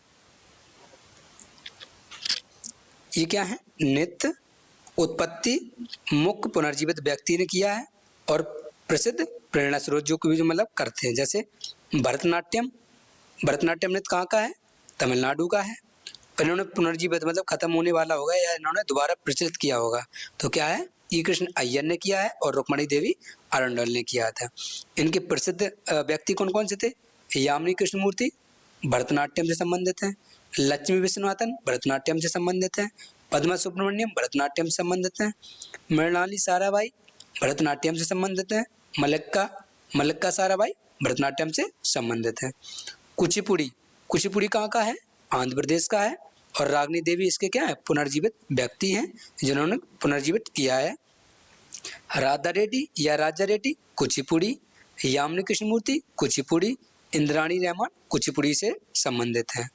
ये क्या है? नित्य उत्पत्ति मुख्य पुनर्जीवित व्यक्ति ने किया है और प्रसिद्ध प्रेरणा स्रोत जो कि मतलब करते हैं। जैसे भरतनाट्यम, भरतनाट्यम नृत्य कहाँ का है? तमिलनाडु का है। इन्होंने पुनर्जीवित मतलब खत्म होने वाला होगा या इन्होंने दोबारा प्रचलित किया होगा, तो क्या है? ई कृष्ण अय्यर ने किया है और रुक्मणी देवी अरंडल ने किया था। इनके प्रसिद्ध व्यक्ति कौन कौन से थे? यामिनी कृष्णमूर्ति भरतनाट्यम से संबंधित हैं, लक्ष्मी विश्वनाथन भरतनाट्यम से संबंधित हैं, पद्मा सुब्रमण्यम भरतनाट्यम से संबंधित हैं, मृणाली साराभाई भरतनाट्यम से संबंधित हैं, मल्लिका, मल्लिका साराभाई भरतनाट्यम से संबंधित हैं। कुचिपुड़ी, कुचिपुड़ी कहाँ का है? आंध्र प्रदेश का है और रागिनी देवी इसके क्या है? पुनर्जीवित व्यक्ति हैं जिन्होंने पुनर्जीवित किया है। राधा रेड्डी या राजा रेड्डी कुचिपुड़ी, यामिनी कृष्णमूर्ति कुचिपुड़ी, इंद्राणी रहमान कुचिपुड़ी से संबंधित हैं।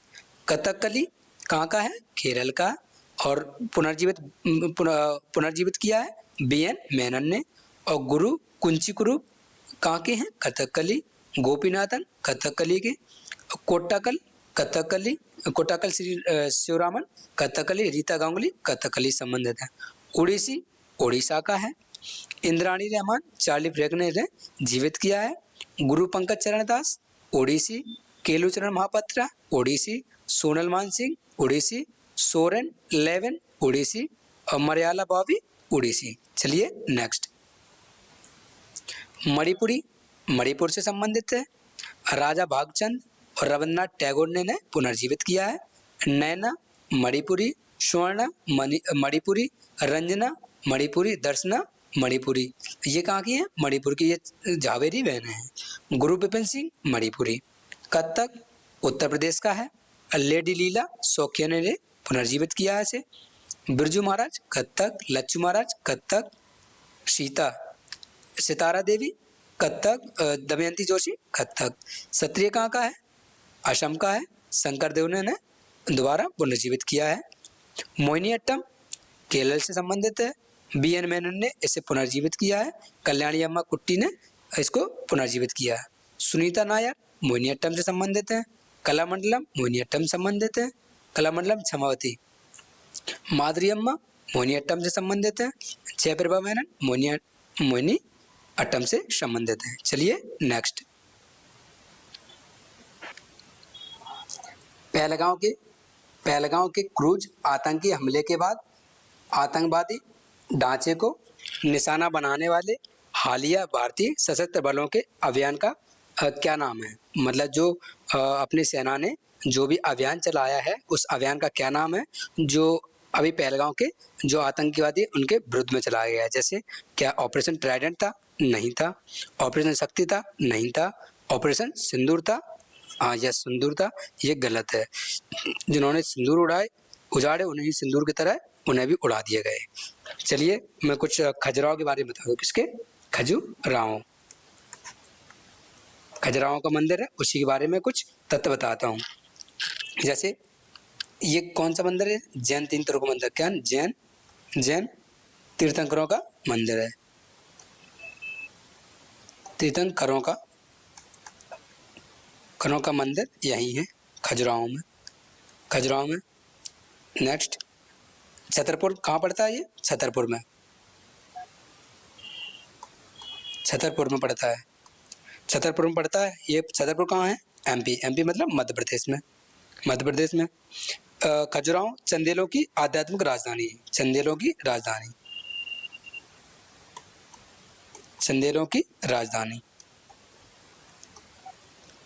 कथकली कहाँ का है? केरल का और पुनर्जीवित किया है BN मेनन ने। और गुरु कुंचीकुरु कहाँ के हैं? कथकली गोपीनाथन कथकली के। कोट्टाकल कथकली, कोट्टाकल श्री शिवरामन कथकली, रीता गांगुली कथकली संबंधित है। ओडिसी ओडिशा का है। इंद्राणी रहमान चार्ली ब्रैगनर ने जीवित किया है। गुरु पंकज चरण दास ओडिसी, केलुचरण महापात्रा ओडिसी, सोनल मान सिंह ओडिसी, सोरेन लेवन ओडिसी और मरयाला बॉबी ओडिसी। चलिए नेक्स्ट। मणिपुरी मणिपुर से संबंधित है। राजा भागचंद और रविन्द्रनाथ टैगोर ने इन्हें पुनर्जीवित किया है। नैना मणिपुरी, स्वर्ण मणिपुरी, रंजना मणिपुरी, दर्शना मणिपुरी। ये कहाँ की है? मणिपुर की, ये झावेरी बहनें हैं। गुरु बिपिन सिंह मणिपुरी। कथक उत्तर प्रदेश का है। लेडी लीला शौकिया ने पुनर्जीवित किया है इसे। बिरजू महाराज कथक, लच्छू महाराज कथक, सीता सितारा देवी कथक, दमयंती जोशी कथक। क्षत्रिय कहाँ का है? असम का है। शंकर देव ने इन्हें दोबारा पुनर्जीवित किया है। मोहिनीअट्टम केरल से संबंधित है। बी.एन. मेनन ने इसे पुनर्जीवित किया है। कल्याणी अम्मा कुट्टी ने इसको पुनर्जीवित किया है। सुनीता नायर मोहिनीअट्टम से संबंधित है। कलामंडलम मोहिनीअट्टम संबंधित है। कलामंडलम क्षमावती। माधुरी अम्मा मोहिनीअट्टम से संबंधित है। जयप्रभा मेनन मोहिनीअट्टम से संबंधित है। चलिए नेक्स्ट। पहलगांव के क्रूज आतंकी हमले के बाद आतंकवादी ढांचे को निशाना बनाने वाले हालिया भारतीय सशस्त्र बलों के अभियान का क्या नाम है? मतलब जो अपनी सेना ने जो भी अभियान चलाया है उस अभियान का क्या नाम है, जो अभी पहलगांव के जो आतंकवादी उनके विरुद्ध में चलाया गया है? जैसे क्या ऑपरेशन ट्राइडेंट था? नहीं था। ऑपरेशन शक्ति था? नहीं था। ऑपरेशन सिंदूर था? हाँ, यह सिंदूर था। ये गलत है। जिन्होंने सिंदूर उजाड़े उन्हें ही सिंदूर की तरह उन्हें भी उड़ा दिए गए। चलिए मैं कुछ खजुराहो के बारे में बता दूं। किसके? खजुराहो का मंदिर है, उसी के बारे में कुछ तथ्य बताता हूँ। जैसे ये कौन सा मंदिर है? जैन तीर्थंकरों का मंदिर। क्या? जैन तीर्थंकरों का मंदिर है। तीर्थंकरों का मंदिर यही है खजुराहो में। नेक्स्ट, छतरपुर कहाँ पड़ता है? ये छतरपुर में पड़ता है। ये छतरपुर कहाँ है? एमपी मतलब मध्य प्रदेश में। खजुराहो चंदेलों की आध्यात्मिक राजधानी है। चंदेलों की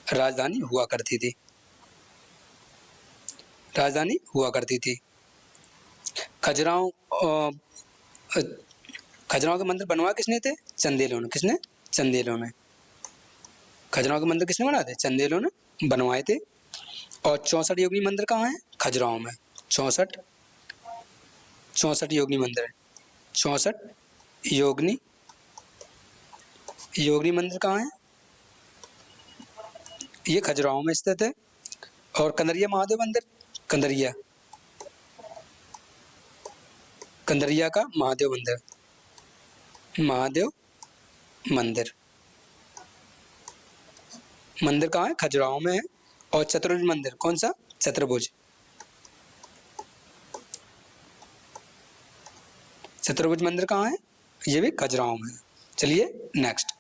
राजधानी हुआ करती थी। खजुराहो के मंदिर बनवाए किसने थे? चंदेलों ने। किसने? चंदेलों ने। खजुराहो के मंदिर किसने बनाए थे? चंदेलों ने बनवाए थे। और 64 योगिनी मंदिर कहाँ है? खजुराहो में। 64 योगिनी मंदिर है। 64 योगिनी मंदिर कहाँ है? ये खजुराहो में स्थित है। और कंदरिया महादेव मंदिर, कंदरिया का महादेव मंदिर कहाँ है? खजुराहो में है। और चतुर्भुज मंदिर कौन सा? चतुर्भुज मंदिर कहाँ है? ये भी खजुराहो में है। चलिए नेक्स्ट।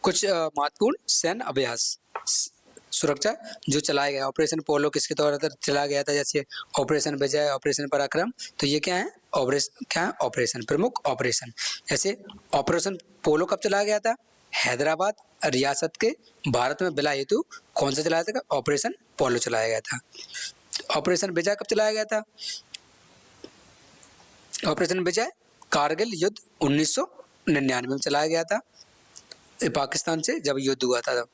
कुछ महत्वपूर्ण सैन्य अभ्यास सुरक्षा जो चलाया गया। ऑपरेशन पोलो किसके तौर पर चलाया गया था? जैसे ऑपरेशन विजय, ऑपरेशन पराक्रम। तो ये क्या है? ऑपरेशन प्रमुख ऑपरेशन। जैसे ऑपरेशन पोलो कब चलाया गया था? हैदराबाद रियासत के भारत में विलय हेतु कौन सा चलाया था? ऑपरेशन पोलो चलाया गया था। ऑपरेशन विजय कब चलाया गया था? ऑपरेशन विजय कारगिल युद्ध 1999 में चलाया गया था, पाकिस्तान से जब युद्ध हुआ था।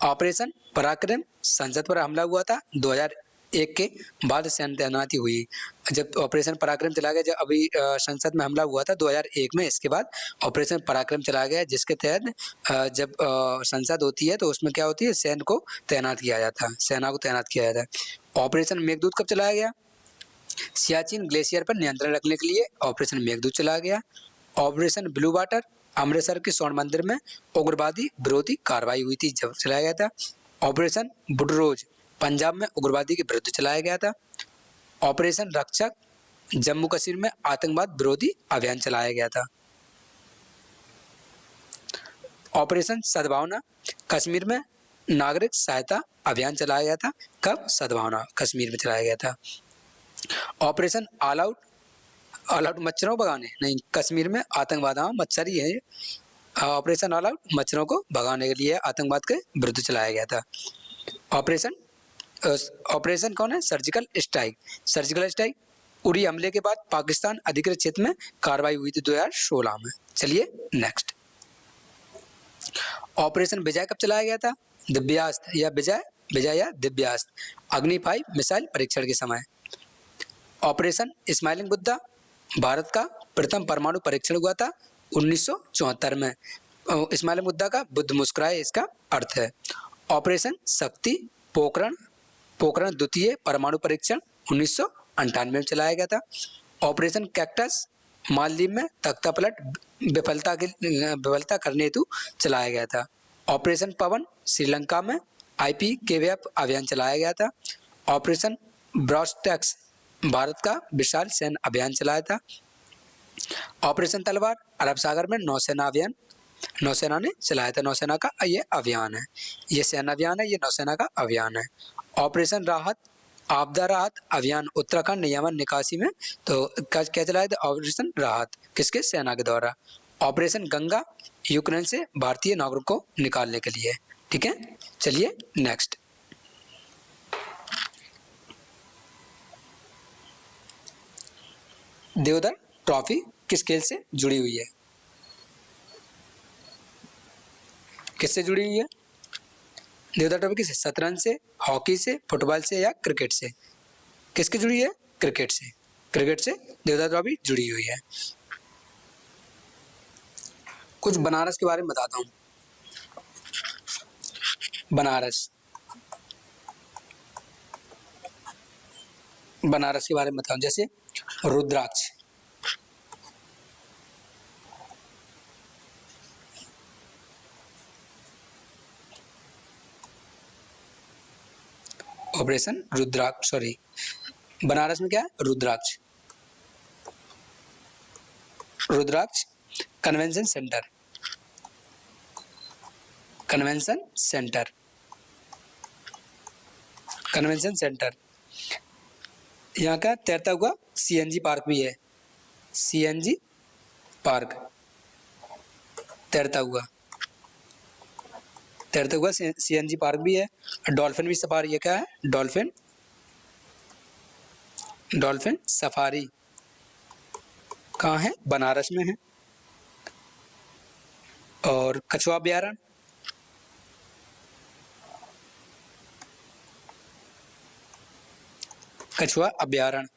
ऑपरेशन पराक्रम संसद पर हमला हुआ था 2001 के बाद सैन्य तैनाती हुई। जब ऑपरेशन पराक्रम चला गया, जब अभी संसद में हमला हुआ था 2001 में, इसके बाद ऑपरेशन पराक्रम चला गया, जिसके तहत जब संसद होती है तो उसमें क्या होती है? सेना को तैनात किया जाता है। ऑपरेशन मेघदूत कब चलाया गया? सियाचिन ग्लेशियर पर नियंत्रण रखने के लिए ऑपरेशन मेघदूत चलाया गया। ऑपरेशन ब्लू वाटर अमृतसर के स्वर्ण मंदिर में उग्रवादी विरोधी कार्रवाई हुई थी जब चलाया गया था। ऑपरेशन बुडरोज पंजाब में उग्रवादी के विरुद्ध चलाया गया था। ऑपरेशन रक्षक जम्मू कश्मीर में आतंकवाद विरोधी अभियान चलाया गया था। ऑपरेशन सद्भावना कश्मीर में नागरिक सहायता अभियान चलाया गया था। कब? सद्भावना कश्मीर में चलाया गया था। Operation all out all out मच्छरों को भगाने नहीं, कश्मीर में आतंकवाद, हाँ मच्छर ही है। ऑपरेशन ऑल आउट मच्छरों को भगाने के लिए आतंकवाद के विरुद्ध चलाया गया था। ऑपरेशन ऑपरेशन कौन है? Surgical strike. Surgical strike Uri हमले के बाद पाकिस्तान अधिकृत क्षेत्र में कार्रवाई हुई थी 2016 में। चलिए नेक्स्ट, ऑपरेशन विजय कब चलाया गया था? दिव्यास्त्र या विजय, विजय या दिव्यास्त्र अग्नि 5 मिसाइल परीक्षण के समय। ऑपरेशन स्माइलिंग बुद्धा भारत का प्रथम परमाणु परीक्षण हुआ था 1974 में। स्माइलिंग बुद्धा का बुद्ध मुस्कुराए इसका अर्थ है। ऑपरेशन शक्ति पोखरण पोखरण द्वितीय परमाणु परीक्षण 1998 में चलाया गया था। ऑपरेशन कैक्टस मालदीव में तख्ता पलट विफलता करने हेतु चलाया गया था। ऑपरेशन पवन श्रीलंका में IPKF अभियान चलाया गया था। ऑपरेशन ब्रॉस्टेक्स भारत का विशाल सैन्य अभियान चलाया था। ऑपरेशन तलवार अरब सागर में नौसेना ने चलाया था। नौसेना का ये अभियान है, ये सेना अभियान है, ये नौसेना का अभियान है। ऑपरेशन राहत आपदा राहत अभियान उत्तराखंड नियमन निकासी में तो क्या चलाया था? ऑपरेशन राहत किसके? सेना के द्वारा। ऑपरेशन गंगा यूक्रेन से भारतीय नागरिकों को निकालने के लिए। ठीक है, चलिए नेक्स्ट, देवधर ट्रॉफी किस खेल से जुड़ी हुई है? किससे जुड़ी हुई है देवधर ट्रॉफी? किससे? शतरंज से, हॉकी से, फुटबॉल से या क्रिकेट से? किसकी जुड़ी है? क्रिकेट से। क्रिकेट से देवधर ट्रॉफी जुड़ी हुई है। कुछ बनारस के बारे में बताता हूँ। बनारस के बारे में बताऊं, जैसे रुद्राक्ष, ऑपरेशन रुद्राक्ष, सॉरी बनारस में क्या है? Rudraksh. Rudraksh convention centre, convention centre, convention centre. यहाँ का तैरता हुआ CNG पार्क भी है। CNG पार्क, तैरता हुआ CNG पार्क भी है। डॉल्फिन भी सफारी है। क्या है? डॉल्फिन सफारी कहाँ है? बनारस में है। और कछुआ अभ्यारण्य, कछुआ अभ्यारण्य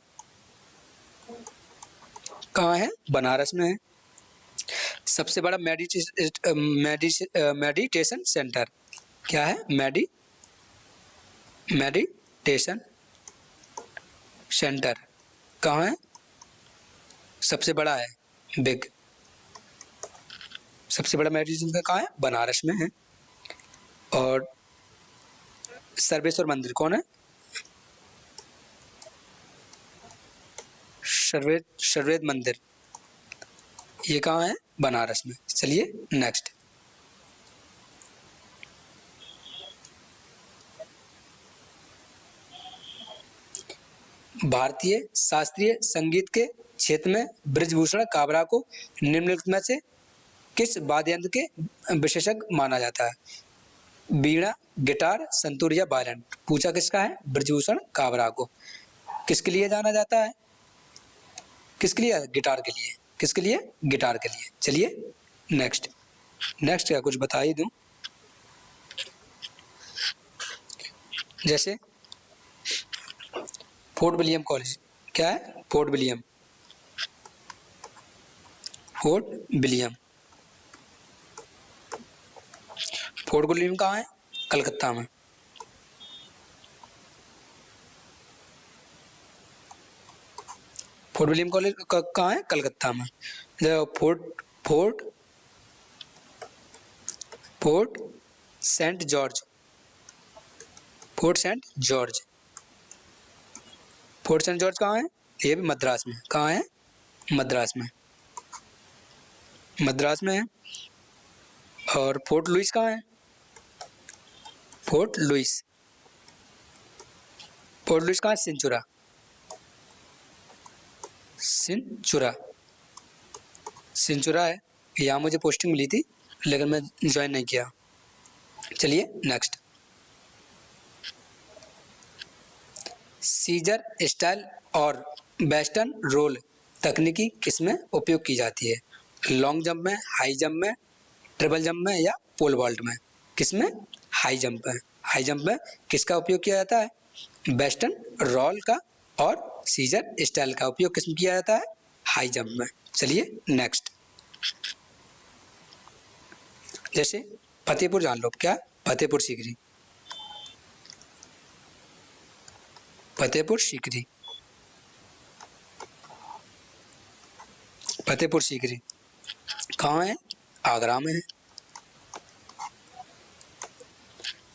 कहाँ है? बनारस में है। सबसे बड़ा मेडिटेशन सेंटर क्या है? मेडिटेशन सेंटर कहाँ है? सबसे बड़ा है, बिग। सबसे बड़ा मेडिटेशन सेंटर कहाँ है? बनारस में है। और सर्वेश्वर मंदिर कौन है? सर्वेद मंदिर, ये कहाँ है? बनारस में। चलिए नेक्स्ट, भारतीय शास्त्रीय संगीत के क्षेत्र में ब्रजभूषण काबरा को निम्नलिखित में से किस वाद्य यंत्र के विशेषज्ञ माना जाता है? वीणा, गिटार, संतूर या वायलिन? पूछा किसका है? ब्रजभूषण काबरा को। किसके लिए जाना जाता है? किसके लिए? गिटार के लिए। किसके लिए? गिटार के लिए। चलिए नेक्स्ट, क्या कुछ बता ही दूं, जैसे फोर्ट विलियम कॉलेज, क्या है? फोर्ट विलियम कहाँ है? कलकत्ता में। फोर्ट विलियम कॉलेज कहाँ है? कलकत्ता में। फोर्ट सेंट जॉर्ज, कहाँ है? ये भी मद्रास में। कहाँ है? मद्रास में है। और फोर्ट लुइस कहाँ है? फोर्ट लुइस कहाँ है? सेंचुरा सिनचुरा, सिनचुरा है, यहाँ मुझे पोस्टिंग मिली थी लेकिन मैं ज्वाइन नहीं किया। चलिए नेक्स्ट, सीजर स्टाइल और वेस्टर्न रोल तकनीकी किसमें उपयोग की जाती है? लॉन्ग जंप में, हाई जंप में, ट्रिपल जंप में या पोल वॉल्ट में? किसमें? हाई जंप में। हाई जंप में किसका उपयोग किया जाता है? वेस्टर्न रोल का और सीजर स्टाइल का उपयोग किसमें किया जाता है? हाई जंप में। चलिए नेक्स्ट, जैसे फतेहपुर जान लो, क्या? फतेहपुर सीकरी, फतेहपुर सीकरी, फतेहपुर सीकरी कहाँ है? आगरा में है,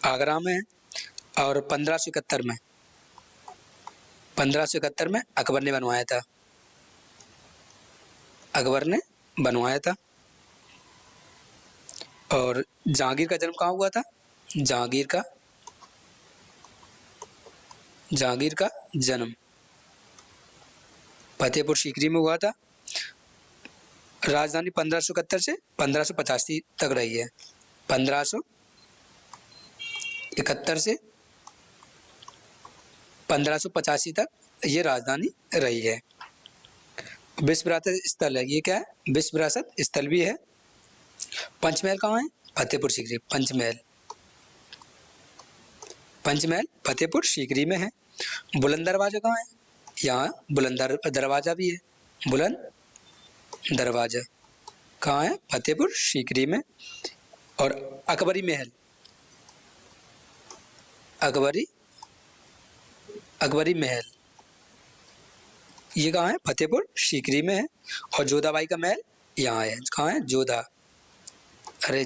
आगरा में है। और 1571 में, 1571 में अकबर ने बनवाया था, अकबर ने बनवाया था। और जहांगीर का जन्म कहाँ हुआ था? जहांगीर का जन्म फतेहपुर सीकरी में हुआ था। राजधानी 1571 से 1585 तक रही है, 1571 से 1585 तक ये राजधानी रही है। विश्व विरासत स्थल है, ये क्या है? विश्व विरासत स्थल भी है। पंचमहल कहाँ है? फतेहपुर सीकरी, पंचमहल, पंचमहल फतेहपुर सीकरी में है। बुलंद दरवाजा कहाँ है? यहाँ बुलंद दरवाजा भी है, बुलंद दरवाजा कहाँ है? फतेहपुर सीकरी में। और अकबरी महल, अकबरी महल ये कहाँ है? फतेहपुर सीकरी में है। और जोधाबाई का महल यहाँ है, कहाँ है? जोधा, अरे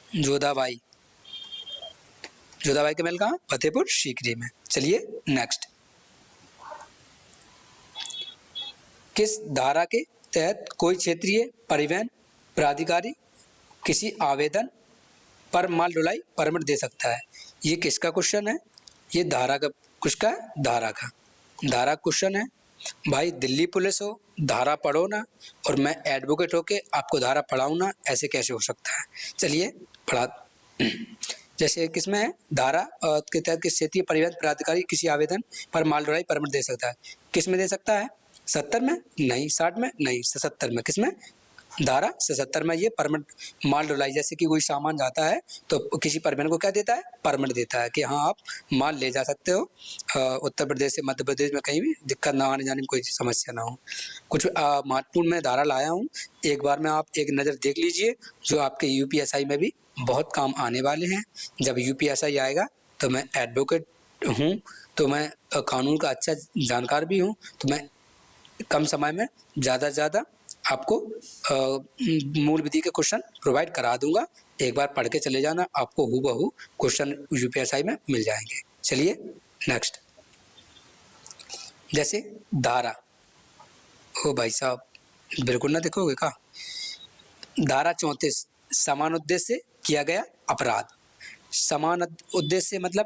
जोधाबाई का महल कहाँ? फतेहपुर सीकरी में। चलिए नेक्स्ट, किस धारा के तहत कोई क्षेत्रीय परिवहन प्राधिकारी किसी आवेदन पर माल ढुलाई परमिट दे सकता है? ये किसका क्वेश्चन है? ये धारा का, किसका? धारा का, धारा क्वेश्चन है। भाई दिल्ली पुलिस हो, धारा पढ़ो ना, और मैं एडवोकेट होके आपको धारा पढ़ाऊँ ना, ऐसे कैसे हो सकता है? चलिए पढ़ा, जैसे किसमें है? धारा के तहत किस क्षेत्रीय परिवहन प्राधिकारी किसी आवेदन पर माल ढुलाई परमिट दे सकता है? किसमें दे सकता है? 70 में नहीं, 60 में नहीं, 77 में। किसमें? धारा 77 में ये परमिट माल ढुलाई, जैसे कि कोई सामान जाता है तो किसी परिवहन को क्या देता है? परमिट देता है कि हाँ आप माल ले जा सकते हो, उत्तर प्रदेश से मध्य प्रदेश में कहीं भी दिक्कत ना आने जाने में कोई समस्या ना हो। कुछ महत्वपूर्ण मैं धारा लाया हूँ, एक बार में आप एक नज़र देख लीजिए, जो आपके यूपीएसआई में भी बहुत काम आने वाले हैं। जब यूपीएसआई आएगा तो मैं एडवोकेट हूँ, तो मैं कानून का अच्छा जानकार भी हूँ, तो मैं कम समय में ज़्यादा से ज़्यादा आपको मूल विधि के क्वेश्चन प्रोवाइड करा दूंगा। एक बार पढ़ के चले जाना, आपको हूबहू क्वेश्चन यूपीएसआई में मिल जाएंगे। चलिए नेक्स्ट, जैसे धारा, ओ भाई साहब बिल्कुल ना देखोगे का? धारा 34 समान उद्देश्य से किया गया अपराध। समान उद्देश्य से मतलब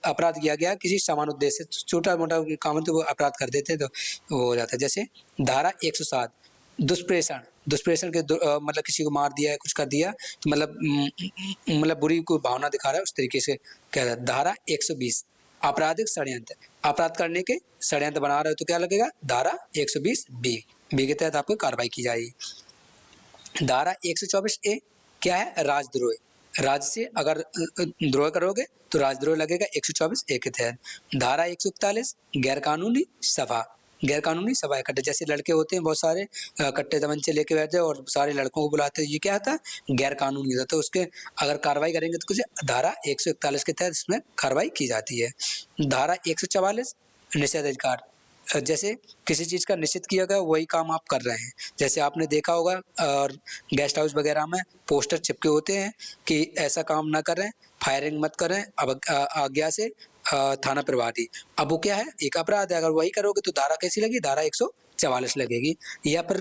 अपराध किया गया किसी समान उद्देश्य से, छोटा मोटा काम तो वो अपराध कर देते तो वो हो जाता है। जैसे धारा 107 दुष्प्रेषण, दुष्प्रेषण के मतलब किसी को मार दिया है, कुछ कर दिया, तो मतलब बुरी कोई भावना दिखा रहा है, उस तरीके से क्या है। धारा 120 आपराधिक षड्यंत्र, अपराध करने के षड्यंत्र बना रहे हो तो क्या लगेगा? धारा 120 बी के तहत आपको कार्रवाई की जाएगी। धारा 124 ए क्या है? राजद्रोह, राज्य से अगर द्रोह करोगे तो राजद्रोह लगेगा 124 ए के तहत। धारा 141 गैरकानूनी सभा, गैरकानूनी सभा इकट्ठे, जैसे लड़के होते हैं बहुत सारे कट्टे तमंचे लेके बैठे और सारे लड़कों को बुलाते हैं, ये क्या था? गैरकानूनी था। तो उसके अगर कार्रवाई करेंगे तो कुछ धारा 141 के तहत इसमें कार्रवाई की जाती है। धारा 144 निषेधाधिकार, जैसे किसी चीज़ का निषेध किया गया वही काम आप कर रहे हैं। जैसे आपने देखा होगा और गेस्ट हाउस वगैरह में पोस्टर चिपके होते हैं कि ऐसा काम ना करें, फायरिंग मत करें, अब आज्ञा से थाना प्रभारी। अब वो क्या है? एक अपराध है, अगर वही करोगे तो धारा कैसी लगी? धारा 144 लगेगी। या फिर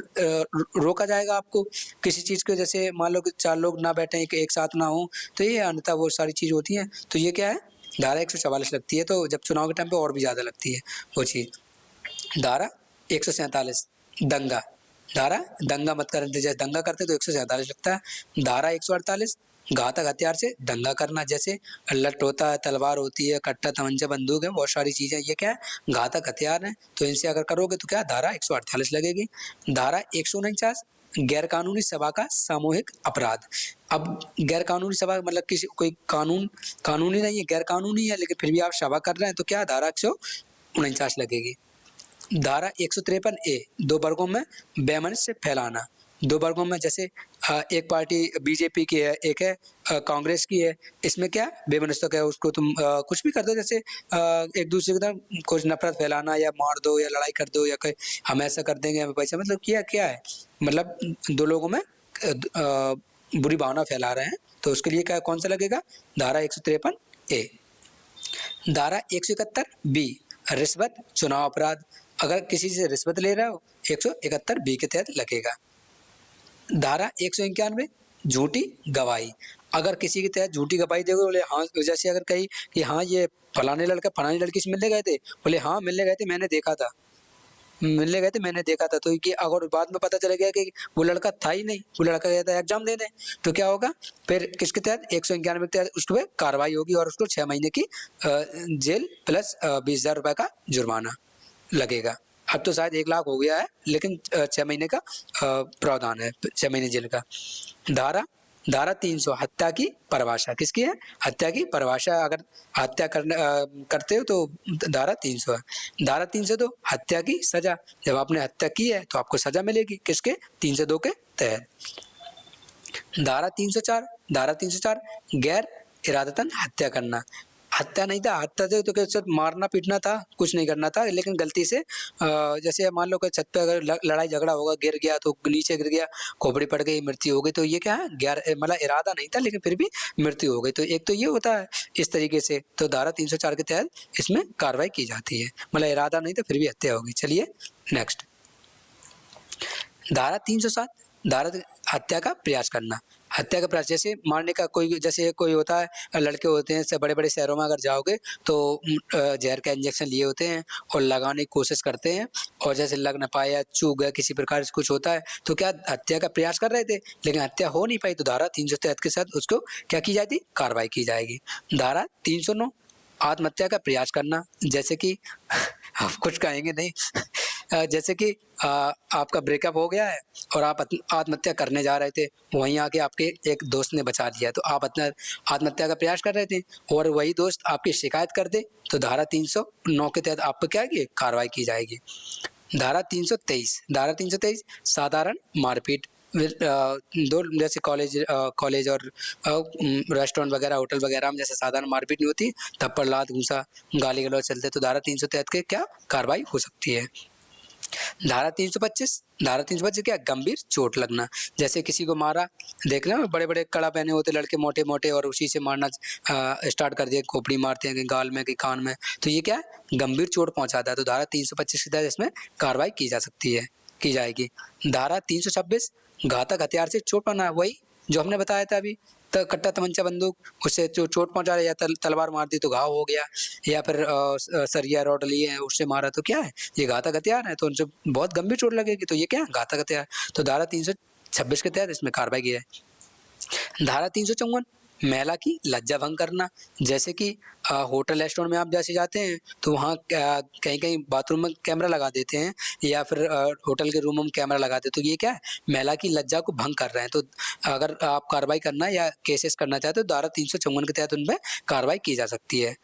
रोका जाएगा आपको किसी चीज़ को, जैसे मान लो कि 4 लोग ना बैठे एक साथ ना हो, तो ये अन्यथा वो सारी चीज़ होती हैं, तो ये क्या है? धारा 144 लगती है, तो जब चुनाव के टाइम पे और भी ज़्यादा लगती है वो चीज़। धारा 147 दंगा, धारा दंगा मत करते, जैसे दंगा करते तो 147 लगता है। धारा 148 घातक हथियार से दंगा करना, जैसे लठ होता है, तलवार होती है, कट्टा, तमंचा, बंदूक है, बहुत सारी चीज़ें, ये क्या है घातक हथियार है, तो इनसे अगर करोगे तो क्या धारा 148 लगेगी। धारा 149 गैर कानूनी सभा का सामूहिक अपराध। अब गैर कानूनी सभा मतलब किसी कोई कानूनी नहीं है, गैर कानूनी है, लेकिन फिर भी आप सभा कर रहे हैं तो क्या धारा 149 लगेगी। धारा 153 ए, दो वर्गों में बेमन से फैलाना। दो वर्गों में, जैसे एक पार्टी बीजेपी की है, एक है कांग्रेस की है, इसमें क्या बेमनस्तक है, उसको तुम कुछ भी कर दो, जैसे एक दूसरे की तरफ कुछ नफरत फैलाना या मार दो या लड़ाई कर दो या कहीं हम ऐसा कर देंगे हमें पैसा, मतलब क्या क्या है, मतलब दो लोगों में बुरी भावना फैला रहे हैं, तो उसके लिए क्या कौन सा लगेगा धारा 153 ए। धारा 171 बी रिश्वत चुनाव अपराध, अगर किसी से रिश्वत ले रहा हो 171 बी के तहत लगेगा। धारा 191 झूठी गवाही, अगर किसी के तहत झूठी गवाही दोगे, बोले हाँ, जैसे अगर कही कि हाँ ये फलाने लड़का फलानी लड़की से मिलने गए थे, बोले हाँ मिलने गए थे, मैंने देखा था, मिलने गए थे मैंने देखा था, तो ये अगर बाद में पता चला गया कि वो लड़का था ही नहीं, वो लड़का गया था एग्जाम देने, तो क्या होगा फिर किसके तहत 191 के तहत उस पर कार्रवाई होगी और उसको 6 महीने की जेल प्लस 20,000 रुपये का जुर्माना लगेगा। अब तो शायद 1 लाख हो गया है, लेकिन 6 महीने का प्रावधान है, 6 महीने जेल का। धारा 300 हत्या की परिभाषा, किसकी है हत्या की परिभाषा, अगर हत्या करते हो तो धारा 300 है। धारा 302 हत्या की सजा, जब आपने हत्या की है तो आपको सजा मिलेगी, किसके 302 के तहत। धारा 304 गैर इरादतन हत्या करना, हत्या नहीं था, हत्या थे तो क्या मारना पीटना था, कुछ नहीं करना था, लेकिन गलती से जैसे मान लो कि छत पे अगर लड़ाई झगड़ा होगा, गिर गया तो नीचे गिर गया, खोपड़ी पड़ गई, मृत्यु हो गई, तो ये क्या है गैर मतलब इरादा नहीं था लेकिन फिर भी मृत्यु हो गई, तो एक तो ये होता है इस तरीके से, तो धारा 304 के तहत इसमें कार्रवाई की जाती है, मतलब इरादा नहीं था फिर भी हत्या होगी। चलिए नेक्स्ट, धारा 307 धारा हत्या का प्रयास करना, हत्या का प्रयास, जैसे मारने का कोई, जैसे कोई होता है लड़के होते हैं से बड़े बड़े शहरों में अगर जाओगे तो जहर का इंजेक्शन लिए होते हैं और लगाने की कोशिश करते हैं, और जैसे लग न पाया, चूक गया, किसी प्रकार से कुछ होता है, तो क्या हत्या का प्रयास कर रहे थे लेकिन हत्या हो नहीं पाई, तो धारा 300 तहत के साथ उसको क्या की जाती कार्रवाई की जाएगी। धारा 309 आत्महत्या का प्रयास करना, जैसे कि आप कुछ कहेंगे नहीं जैसे कि आपका ब्रेकअप हो गया है और आप आत्महत्या करने जा रहे थे, वहीं आके आपके एक दोस्त ने बचा लिया, तो आप अपना आत्महत्या का प्रयास कर रहे थे और वही दोस्त आपकी शिकायत कर दे, तो धारा 309 के तहत आप पर क्या की कार्रवाई की जाएगी। धारा 323 साधारण मारपीट, दो जैसे कॉलेज और रेस्टोरेंट वगैरह होटल वगैरह में जैसे साधारण मारपीट नहीं होती, थप्पड़ लात घूसा गाली गलौज चलते, तो धारा 300 तहत के क्या कार्रवाई हो सकती है। धारा 325 क्या गंभीर चोट लगना, जैसे किसी को मारा, देख रहे हो बड़े बड़े कड़ा पहने होते लड़के मोटे मोटे और उसी से मारना स्टार्ट कर दिया, खोपड़ी मारते हैं कहीं गाल में कहीं कान में, तो ये क्या है गंभीर चोट पहुंचाता है, तो धारा 325 के तहत इसमें कार्रवाई की जा सकती है, की जाएगी। धारा 326 घातक हथियार से चोट पहुंचाना, वही जो हमने बताया था अभी, तो कट्टा, तमंचा, बंदूक, उससे जो चोट पहुंचा रहा, या तलवार मार दी तो घाव हो गया, या फिर सरिया रॉड लिए हैं उससे मारा, तो क्या है ये घातक हथियार है, तो उनसे बहुत गंभीर चोट लगेगी, तो ये क्या है घातक हथियार, तो धारा 326 के तहत इसमें कार्रवाई की है। धारा 354 महिला की लज्जा भंग करना, जैसे कि होटल रेस्टोरेंट में आप जैसे जाते हैं तो वहाँ कहीं कहीं बाथरूम में कैमरा लगा देते हैं, या फिर होटल के रूम में कैमरा लगा देते, तो ये क्या है महिला की लज्जा को भंग कर रहे हैं, तो अगर आप कार्रवाई करना या केसेस करना चाहते हो, धारा 354 के तहत उनमें कार्रवाई की जा सकती है।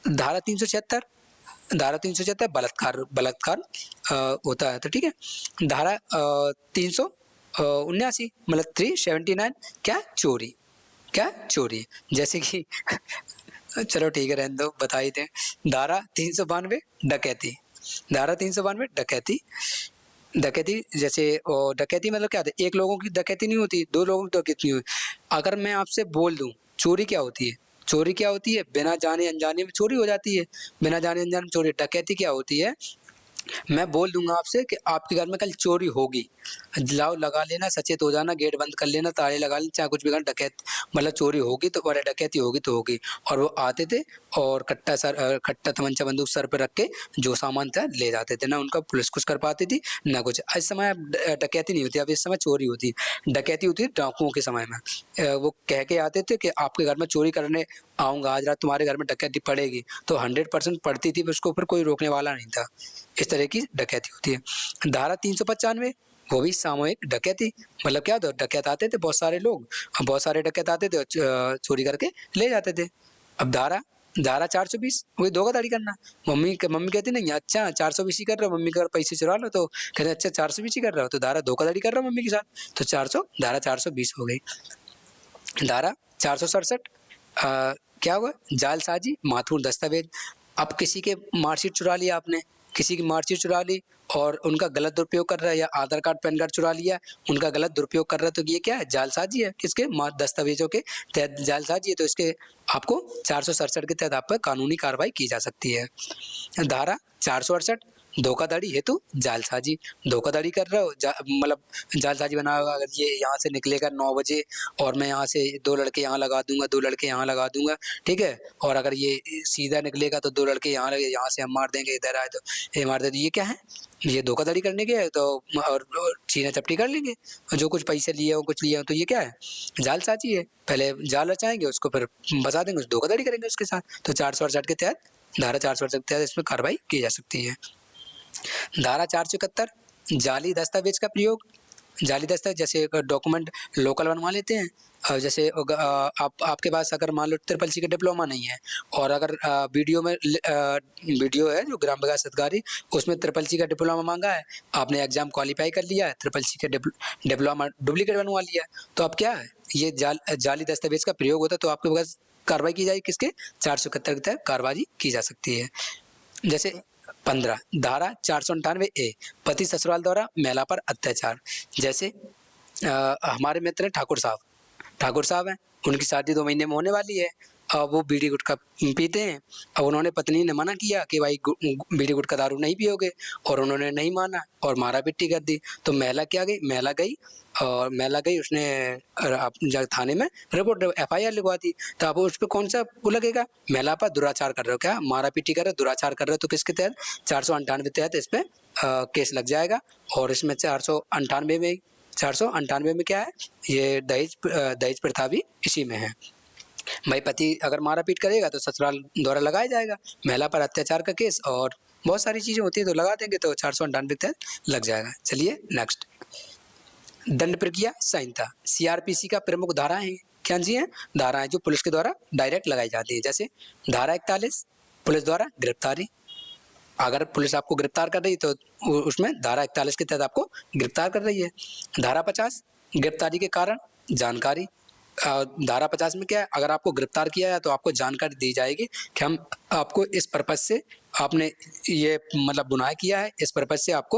धारा 376 बलात्कार होता है, तो ठीक है। धारा 379 मतलब 379 क्या चोरी, जैसे कि चलो ठीक है रहने दो, बता ही दें। धारा 392 डकैती, जैसे डकैती मतलब क्या होता है, एक लोगों की डकैती नहीं होती, 2 लोगों की डकैती नहीं होती। अगर मैं आपसे बोल दूं चोरी क्या होती है, बिना जाने अनजाने में चोरी हो जाती है, बिना जाने अनजाने में चोरी। डकैती क्या होती है, मैं बोल दूंगा आपसे कि आपके घर में कल चोरी होगी, लाओ लगा लेना, सचेत हो जाना, गेट बंद कर लेना, ताले लगा लेना, चाहे कुछ भी करना, डकैत मतलब चोरी होगी तो और डकैती होगी तो होगी। और वो आते थे और कट्टा तमंचा बंदूक सर पे रख के जो सामान था ले जाते थे। ना उनका पुलिस कुछ कर पाती थी ना कुछ। इस समय अब डकैती नहीं होती, अब इस समय चोरी होती है। डकैती होती है डाकुओं के समय में। वो कह के आते थे कि आपके घर में चोरी करने आऊंगा, आज रात तुम्हारे घर में डकैती पड़ेगी, तो 100% पड़ती थी, उसको ऊपर कोई रोकने वाला नहीं था। इस तरह की डकैती होती है। धारा 395 वो भी सामूहिक डकैती, मतलब क्या होता, डकैत आते थे बहुत सारे लोग, बहुत सारे डकैत आते थे और चोरी करके ले जाते थे। अब धारा धारा 420 वही धोखाधड़ी करना। मम्मी कहती नहीं अच्छा 420 ही कर रहे हो, मम्मी का पैसे चुरा लो, तो कहते अच्छा 420 ही कर रहे हो, तो धारा धोखाधड़ी कर रहा हूँ मम्मी के साथ, तो धारा 420 हो गई। धारा 467 क्या हुआ, जालसाजी महत्वपूर्ण दस्तावेज। अब किसी के मार्कशीट चुरा लिया आपने, किसी की मार्कशीट चुरा ली और उनका गलत दुरुपयोग कर रहा है, या आधार कार्ड पैन कार्ड चुरा लिया, उनका गलत दुरुपयोग कर रहा है, तो ये क्या है, जालसाजी है। किसके दस्तावेजों के तहत जालसाजी है, तो इसके आपको 467 के तहत आप पर कानूनी कार्रवाई की जा सकती है। धारा 468 धोखाधड़ी हेतु जालसाजी। धोखाधड़ी कर रहे हो, मतलब जालसाजी बना होगा, अगर ये यहाँ से निकलेगा 9 बजे और मैं यहाँ से 2 लड़के यहाँ लगा दूंगा, 2 लड़के यहाँ लगा दूंगा, ठीक है, और अगर ये सीधा निकलेगा तो 2 लड़के यहाँ लगे, यहाँ से हम मार देंगे, इधर आए तो ये मार देते, ये क्या है, ये धोखाधड़ी करने के है, तो और छीना चपटी कर लेंगे, जो कुछ पैसे लिए हो कुछ लिए हो, तो ये क्या है, जालसाजी है। पहले जाल रचाएंगे, उसको फिर बसा देंगे, धोखाधड़ी करेंगे उसके साथ। तो 468 के तहत, धारा 468 के तहत इसमें कार्रवाई की जा सकती है। धारा 471 जाली दस्तावेज का प्रयोग। जाली दस्तावेज जैसे डॉक्यूमेंट लोकल बनवा लेते हैं, जैसे आपके पास अगर मान लो ट्रिपल सी का डिप्लोमा नहीं है, और अगर वीडियो है जो ग्राम विकास अधिकारी, उसमें ट्रिपल सी का डिप्लोमा मांगा है, आपने एग्जाम क्वालिफाई कर लिया है, ट्रिपल सी का डिप्लोमा डुप्लीकेट बनवा लिया है, तो अब क्या है, ये जाली दस्तावेज का प्रयोग होता है, तो आपके पास कार्रवाई की जाएगी, किसके 471 के तहत कार्रवाई की जा सकती है। जैसे 15 धारा 498 पति ससुराल द्वारा महिला पर अत्याचार। जैसे हमारे मित्र ठाकुर साहब हैं, उनकी शादी 2 महीने में होने वाली है। अब वो बीड़ी गुटखा पीते हैं। अब उन्होंने पत्नी ने मना किया कि भाई बीड़ी गुटखा दारू नहीं पियोगे, और उन्होंने नहीं माना और मारा पिट्टी कर दी। तो महिला महिला गई, उसने थाने में रिपोर्ट FIR लिखवा दी। तो अब उस पर कौन सा वो लगेगा, महिला पर दुराचार कर रहे हो, क्या मारा पिट्टी कर रहे हो, दुराचार कर रहे हो, तो किसके तहत 498 तहत इस पे केस लग जाएगा। और इसमें 498 में क्या है, ये दहेज प्रथा भी इसी में है। भाई पति अगर मारा पीट करेगा तो ससुराल द्वारा लगाया जाएगा, महिला पर अत्याचार का केस और बहुत सारी चीजें होती है, तो लगा देंगे, तो 498 तहत लग जाएगा। चलिए नेक्स्ट, दंड प्रक्रिया संहिता। CRPC का प्रमुख धाराएं हैं, क्या जी हैं, धाराएं जो पुलिस के द्वारा डायरेक्ट लगाई जाती है। जैसे धारा 41 पुलिस द्वारा गिरफ्तारी, अगर पुलिस आपको गिरफ्तार कर रही है तो उसमें धारा 41 के तहत आपको गिरफ्तार कर रही है। धारा 50 गिरफ्तारी के कारण जानकारी। धारा 50 में क्या है, अगर आपको गिरफ्तार किया है तो आपको जानकारी दी जाएगी कि हम आपको इस पर्पज से, आपने ये मतलब गुनाह किया है, इस पर्पज से आप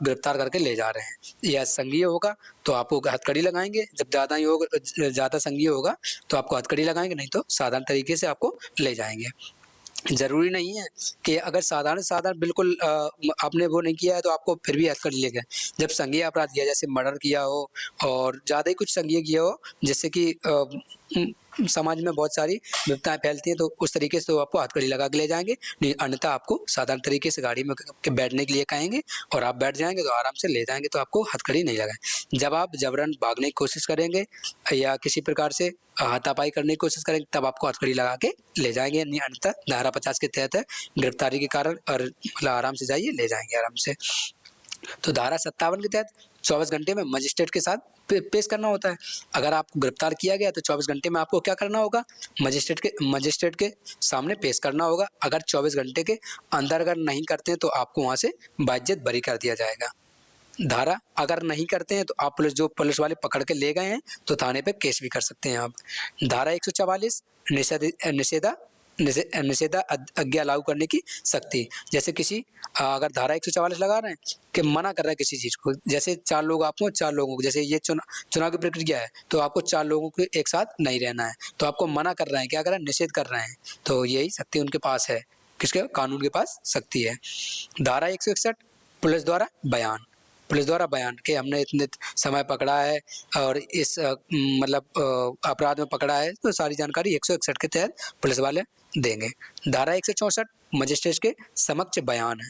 गिरफ्तार करके ले जा रहे हैं। यह संज्ञेय होगा तो आपको हथकड़ी लगाएंगे, जब ज़्यादा संज्ञेय होगा तो आपको हथकड़ी लगाएंगे, नहीं तो साधारण तरीके से आपको ले जाएंगे। जरूरी नहीं है कि अगर साधारण बिल्कुल आपने वो नहीं किया है तो आपको फिर भी हथकड़ी ले गए। जब संज्ञेय अपराध किया, जैसे मर्डर किया हो और ज़्यादा ही कुछ संज्ञेय किया हो, जिससे कि समाज में बहुत सारी विपदाएं फैलती हैं, तो उस तरीके से तो आपको हथकड़ी लगा के ले जाएंगे, नहीं अन्यथा आपको साधारण तरीके से गाड़ी में बैठने के लिए कहेंगे और आप बैठ जाएंगे तो आराम से ले जाएंगे, तो आपको हथकड़ी नहीं लगाएं। जब आप जबरन भागने की कोशिश करेंगे या किसी प्रकार से हाथापाई करने की कोशिश करेंगे, तब आपको हथकड़ी लगा के ले जाएंगे, नहीं अन्यथा धारा 50 के तहत है गिरफ्तारी के कारण, और मतलब आराम से जाइए, ले जाएंगे आराम से। तो धारा 57 के तहत 24 घंटे में मजिस्ट्रेट के साथ पेश करना होता है। अगर आपको गिरफ्तार किया गया तो 24 घंटे में आपको क्या करना होगा, मजिस्ट्रेट के सामने पेश करना होगा। अगर 24 घंटे के अंदर अगर नहीं करते हैं तो आपको वहां से बाइज्जत बरी कर दिया जाएगा। धारा अगर नहीं करते हैं तो आप पुलिस वाले पकड़ के ले गए हैं तो थाने पे केस भी कर सकते हैं आप। धारा 144 आज्ञा लागू करने की शक्ति। जैसे किसी अगर धारा 144 लगा रहे हैं कि मना कर रहा है किसी चीज को, जैसे 4 लोग आपको 4 लोगों को, जैसे ये चुनाव की प्रक्रिया है तो आपको 4 लोगों को एक साथ नहीं रहना है, तो आपको मना कर रहे हैं, क्या कर रहे हैं, निषेध कर रहे हैं, तो यही शक्ति उनके पास है किसके, कानून के पास शक्ति है। धारा 161 पुलिस द्वारा बयान, पुलिस द्वारा बयान कि हमने इतने समय पकड़ा है और इस मतलब अपराध में पकड़ा है, तो सारी जानकारी 161 के तहत पुलिस वाले देंगे। धारा 164 मजिस्ट्रेट के समक्ष बयान है।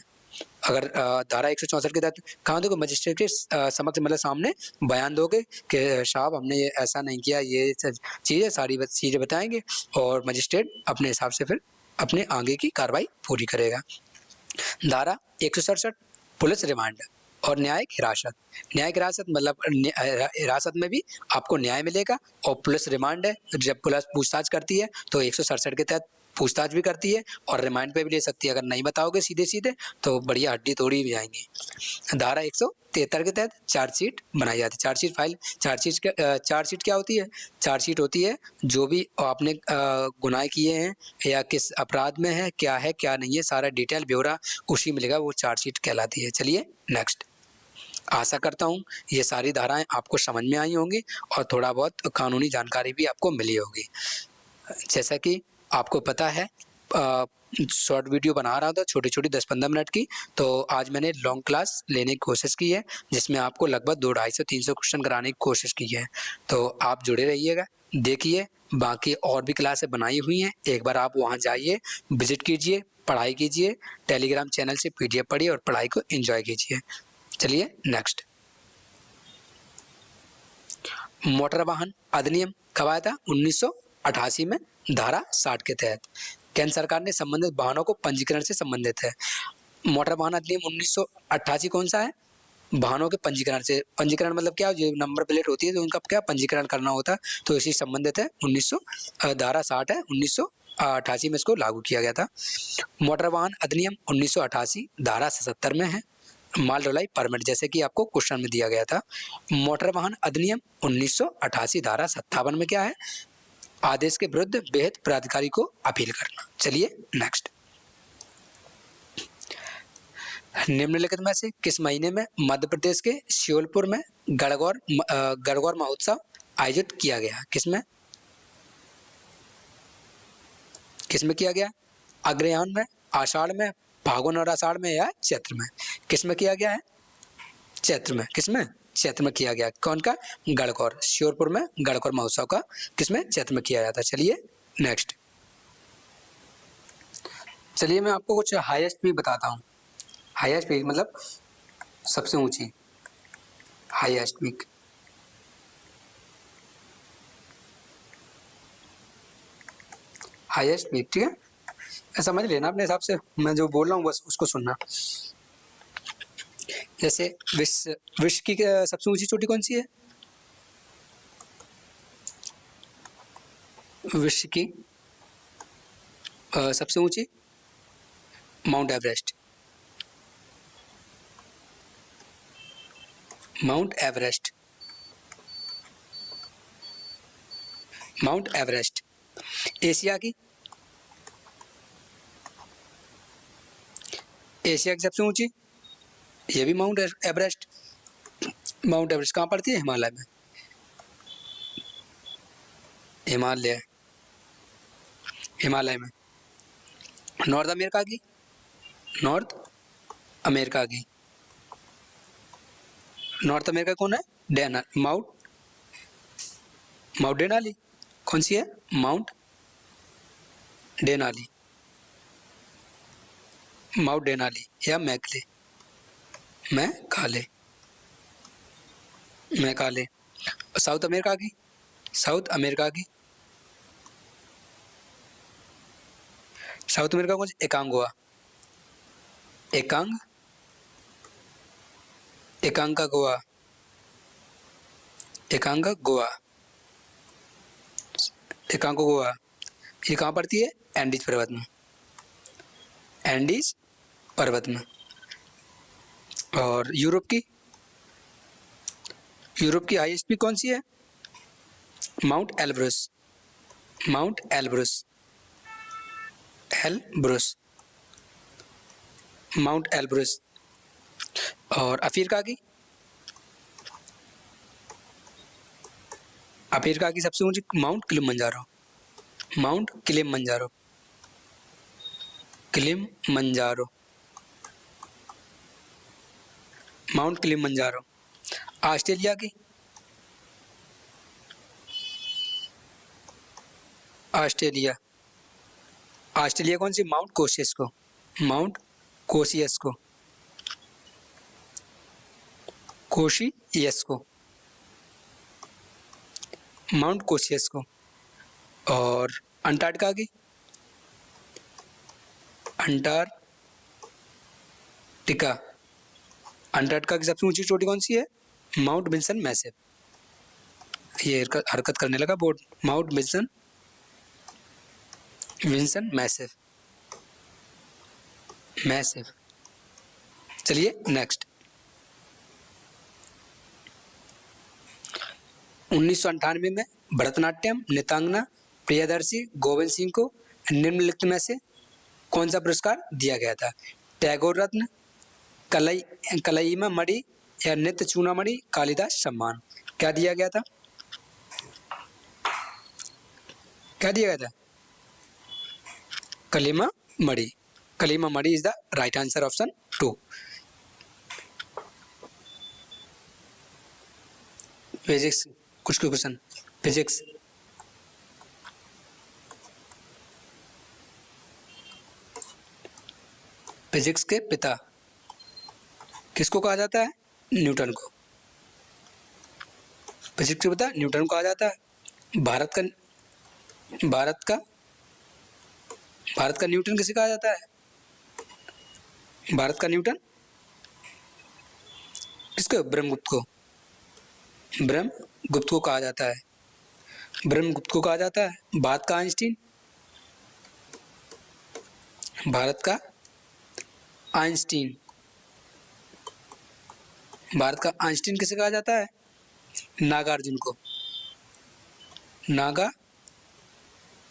अगर धारा 164 के तहत कहाँ दोगे, मजिस्ट्रेट के समक्ष मतलब सामने बयान दोगे कि साहब हमने ये ऐसा नहीं किया, ये चीज़ें सारी चीज़ें बताएंगे और मजिस्ट्रेट अपने हिसाब से फिर अपने आगे की कार्रवाई पूरी करेगा। धारा 167 पुलिस रिमांड और न्यायिक हिरासत। न्यायिक हिरासत मतलब हिरासत में भी आपको न्याय मिलेगा, और पुलिस रिमांड है, जब पुलिस पूछताछ करती है तो 167 के तहत पूछताछ भी करती है और रिमांड पे भी ले सकती है। अगर नहीं बताओगे सीधे सीधे तो बढ़िया हड्डी तोड़ी भी जाएंगी। धारा 173 के तहत चार्जशीट बनाई जाती है। चार्जशीट फाइल, चार्जशीट क्या होती है, चार्जशीट होती है जो भी आपने गुनाह किए हैं या किस अपराध में है, क्या है क्या नहीं है, सारा डिटेल ब्यौरा उसी मिलेगा, वो चार्जशीट कहलाती है। चलिए नेक्स्ट। आशा करता हूँ ये सारी धाराएं आपको समझ में आई होंगी और थोड़ा बहुत कानूनी जानकारी भी आपको मिली होगी। जैसा कि आपको पता है शॉर्ट वीडियो बना रहा था छोटी छोटी 10-15 मिनट की, तो आज मैंने लॉन्ग क्लास लेने की कोशिश की है जिसमें आपको लगभग 200-250-300 क्वेश्चन कराने की कोशिश की है। तो आप जुड़े रहिएगा, देखिए बाकी और भी क्लासें बनाई हुई हैं, एक बार आप वहाँ जाइए, विजिट कीजिए, पढ़ाई कीजिए, टेलीग्राम चैनल से PDF पढ़िए और पढ़ाई को एंजॉय कीजिए। चलिए नेक्स्ट। मोटर वाहन अधिनियम कब आया था, 1988 में, धारा 60 के तहत। केंद्र सरकार ने संबंधित वाहनों को पंजीकरण से संबंधित है। मोटर वाहन अधिनियम 1988 कौन सा है, वाहनों के पंजीकरण से। पंजीकरण मतलब क्या, जो नंबर प्लेट होती है तो उनका क्या पंजीकरण करना होता है, तो इसी संबंधित है। धारा 60 है, 1988 में इसको लागू किया गया था। मोटर वाहन अधिनियम 1988 धारा 77 में है। माल ढुलाई परमिट, जैसे कि आपको क्वेश्चन में दिया गया था। मोटर वाहन अधिनियम 1988 धारा 57 में क्या है, आदेश के विरुद्ध विहित प्राधिकारी को अपील करना। चलिए नेक्स्ट। निम्नलिखित में से किस महीने में मध्य प्रदेश के श्योलपुर में गणगौर महोत्सव आयोजित किया गया, किसमें किया गया, अग्रहायण में, आषाढ़ में, फागुन और आषाढ़ में या चैत्र में। किसमें किया गया है, चैत्र में। किसमें, चैत्र में किया गया। कौन का, गणगौर, श्योरपुर में गणगौर महोत्सव का किसमें, चैत्र में किया जाता है। चलिए नेक्स्ट। चलिए मैं आपको कुछ हाईएस्ट पीक बताता हूँ। हाईएस्ट पीक मतलब सबसे ऊंची, हाईएस्ट पीक। हाईएस्ट पीक, ठीक है, समझ लेना अपने हिसाब से, मैं जो बोल रहा हूँ बस उसको सुनना। जैसे विश्व की सबसे ऊंची चोटी कौन सी है, विश्व की सबसे ऊंची, mount Everest. Mount Everest, mount Everest. Asia की, एशिया की सबसे ऊंची, ये भी माउंट एवरेस्ट। माउंट एवरेस्ट कहाँ पड़ती है, हिमालय में, हिमालय, हिमालय में। नॉर्थ अमेरिका की, नॉर्थ अमेरिका की, नॉर्थ अमेरिका कौन है, माउंट डेनाली। कौन सी है, माउंट डेनाली, माउंट डेनाली या मैकले, मैकाले। साउथ अमेरिका की, साउथ अमेरिका की, साउथ अमेरिका कौन सी, एकांगुआ, एकांगा गोवा, एकांगा गोवा, एकांगो गोवा। ये कहाँ पड़ती है, एंडीज पर्वत में, एंडीज पर्वत में। और यूरोप की, यूरोप की हाईएस्ट पीक कौन सी है, mount Elbrus, mount Elbrus, Elbrus, mount Elbrus. और अफ्रीका की, अफ्रीका की सबसे ऊंची, mount Kilimanjaro, mount Kilimanjaro. Kilimanjaro, mount Kilimanjaro. Australia की, ऑस्ट्रेलिया, ऑस्ट्रेलिया कौन सी? माउंट कोशियस को, माउंट कोशियस को, कोशियस को, माउंट कोशियस को। और अंटार्कटिका की, अंटार्कटिका, अंटार्कटिका की सबसे ऊंची चोटी कौन सी है? Mount Wilson massive. ये हरकत करने लगा board, mount Wilson, Wilson massive, massive. चलिए नेक्स्ट, 1998 में भरतनाट्यम नृत्यांगना प्रियदर्शी गोविंद सिंह को निम्नलिखित में से कौन सा पुरस्कार दिया गया था? टैगोर रत्न, कलईमा मणि या नित्य चूड़ामणि, कालिदास सम्मान। क्या दिया गया था? क्या दिया गया था? Kalima Mani, Kalima Mani is the right answer, option 2। Physics, कुछ क्वेश्चन फिजिक्स, फिजिक्स के पिता किसको कहा जाता है? न्यूटन को। फिजिक्स के पिता न्यूटन को कहा जाता है। भारत का न्यूटन किसे कहा जाता है? भारत का न्यूटन किसको? ब्रह्मगुप्त को, ब्रह्मगुप्त को कहा जाता है, ब्रह्मगुप्त को कहा जाता है। भारत का आइंस्टीन, भारत का आइंस्टीन, भारत का आइंस्टीन किसे कहा जाता है? नागार्जुन को,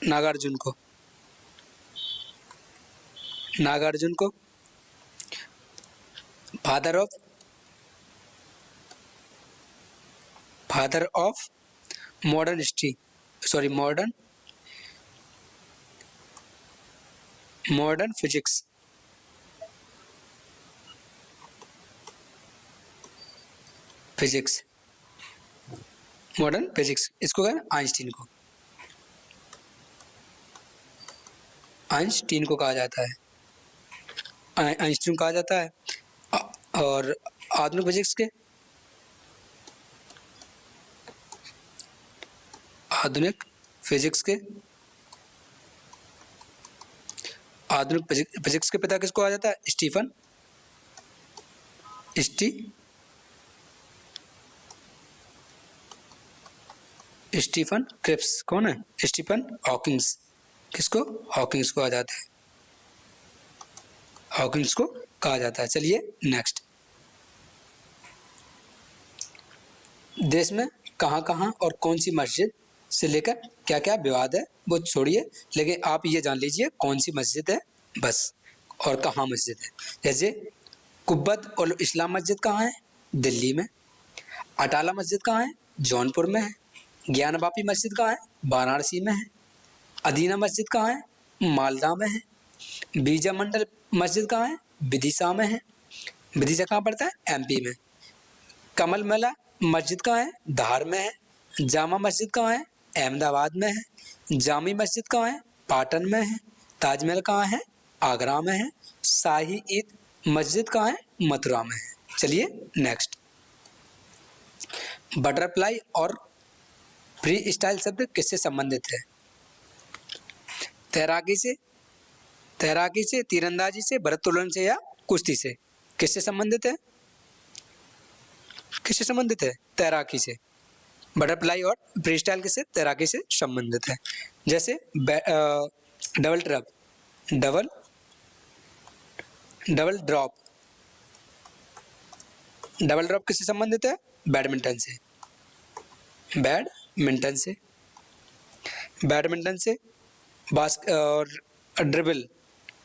नागार्जुन को, नागार्जुन को। Father of modern history, sorry modern physics, modern physics, इसको कहना आइंस्टीन को, आइंस्टीन को कहा जाता है, आइंस्टीन कहा जाता है। और आधुनिक फिजिक्स के, आधुनिक फिजिक्स के, आधुनिक फिजिक्स के पिता किसको कहा जाता है? Stephen Cripps. कौन है? Stephen Hawkins. किसको? हॉकिंग्स को कहा जाता है, हॉकिंग्स को कहा जाता है। चलिए नेक्स्ट, देश में कहाँ कहाँ और कौन सी मस्जिद से लेकर क्या क्या विवाद है वो छोड़िए, लेकिन आप ये जान लीजिए कौन सी मस्जिद है बस, और कहाँ मस्जिद है। जैसे कुब्बत और इस्लाम मस्जिद कहाँ है? दिल्ली में। अटाला मस्जिद कहाँ है? जौनपुर में है। ज्ञानवापी मस्जिद कहाँ है? वाराणसी में है। अदीना मस्जिद कहाँ है? मालदा में है। बीजा मंडल मस्जिद कहाँ है? विदिशा में है। विदिशा कहाँ पड़ता है? एमपी में। कमल मेला मस्जिद कहाँ है? धार में है। जामा मस्जिद कहाँ है? अहमदाबाद में है। जामी मस्जिद कहाँ है? पाटन में है। ताजमहल कहाँ है? आगरा में है। शाही ईद मस्जिद कहाँ है? मथुरा में है। चलिए नेक्स्ट, बटरफ्लाई और फ्री स्टाइल शब्द किससे संबंधित है? तैराकी से, तीरंदाजी से, भारोत्तोलन से या कुश्ती से? किससे संबंधित है? किससे संबंधित है? तैराकी से। बटरफ्लाई और फ्री स्टाइल किससे? तैराकी से संबंधित है। जैसे डबल ड्रॉप, डबल ड्रॉप किससे संबंधित है? बैडमिंटन से, बैडमिंटन से। और ड्रिबल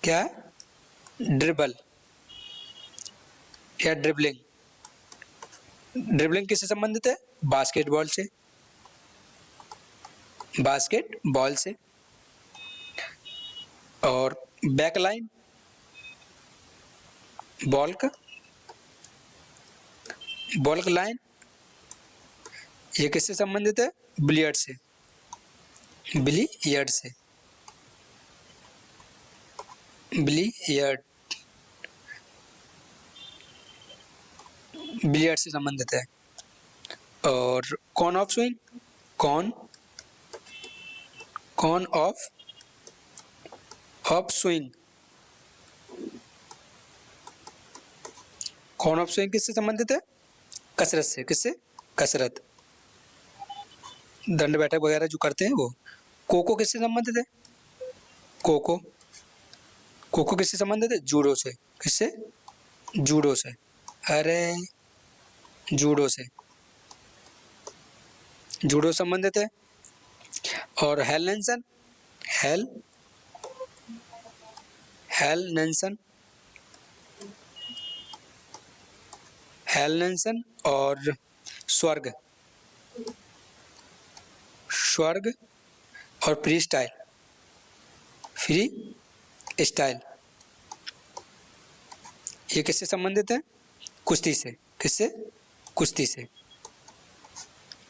क्या है? ड्रिबल या ड्रिबलिंग, ड्रिबलिंग किससे संबंधित है? बास्केटबॉल से, और बैकलाइन बॉल्क, बॉल्क लाइन, ये किससे संबंधित है? बिलियर्ड से, बिलियर्ड से, बिलियर्ड, बिलियर्ड से संबंधित है। और कॉन ऑफ स्विंग, कॉन, कॉन ऑफ स्विंग, कॉन ऑफ स्विंग किससे संबंधित है? कसरत से, किससे? कसरत, दंड बैठक वगैरह जो करते हैं वो। कोको किससे संबंधित है? कोको, कोको किससे संबंधित है? जूडो से, किससे? जूडो से, अरे जूडो से, जूडो संबंधित है। और hello Nelson, hello, hello Nelson, hello Nelson और स्वर्ग, स्वर्ग और फ्री स्टाइल, फ्री स्टाइल, ये किससे संबंधित है? कुश्ती से, किससे? कुश्ती से,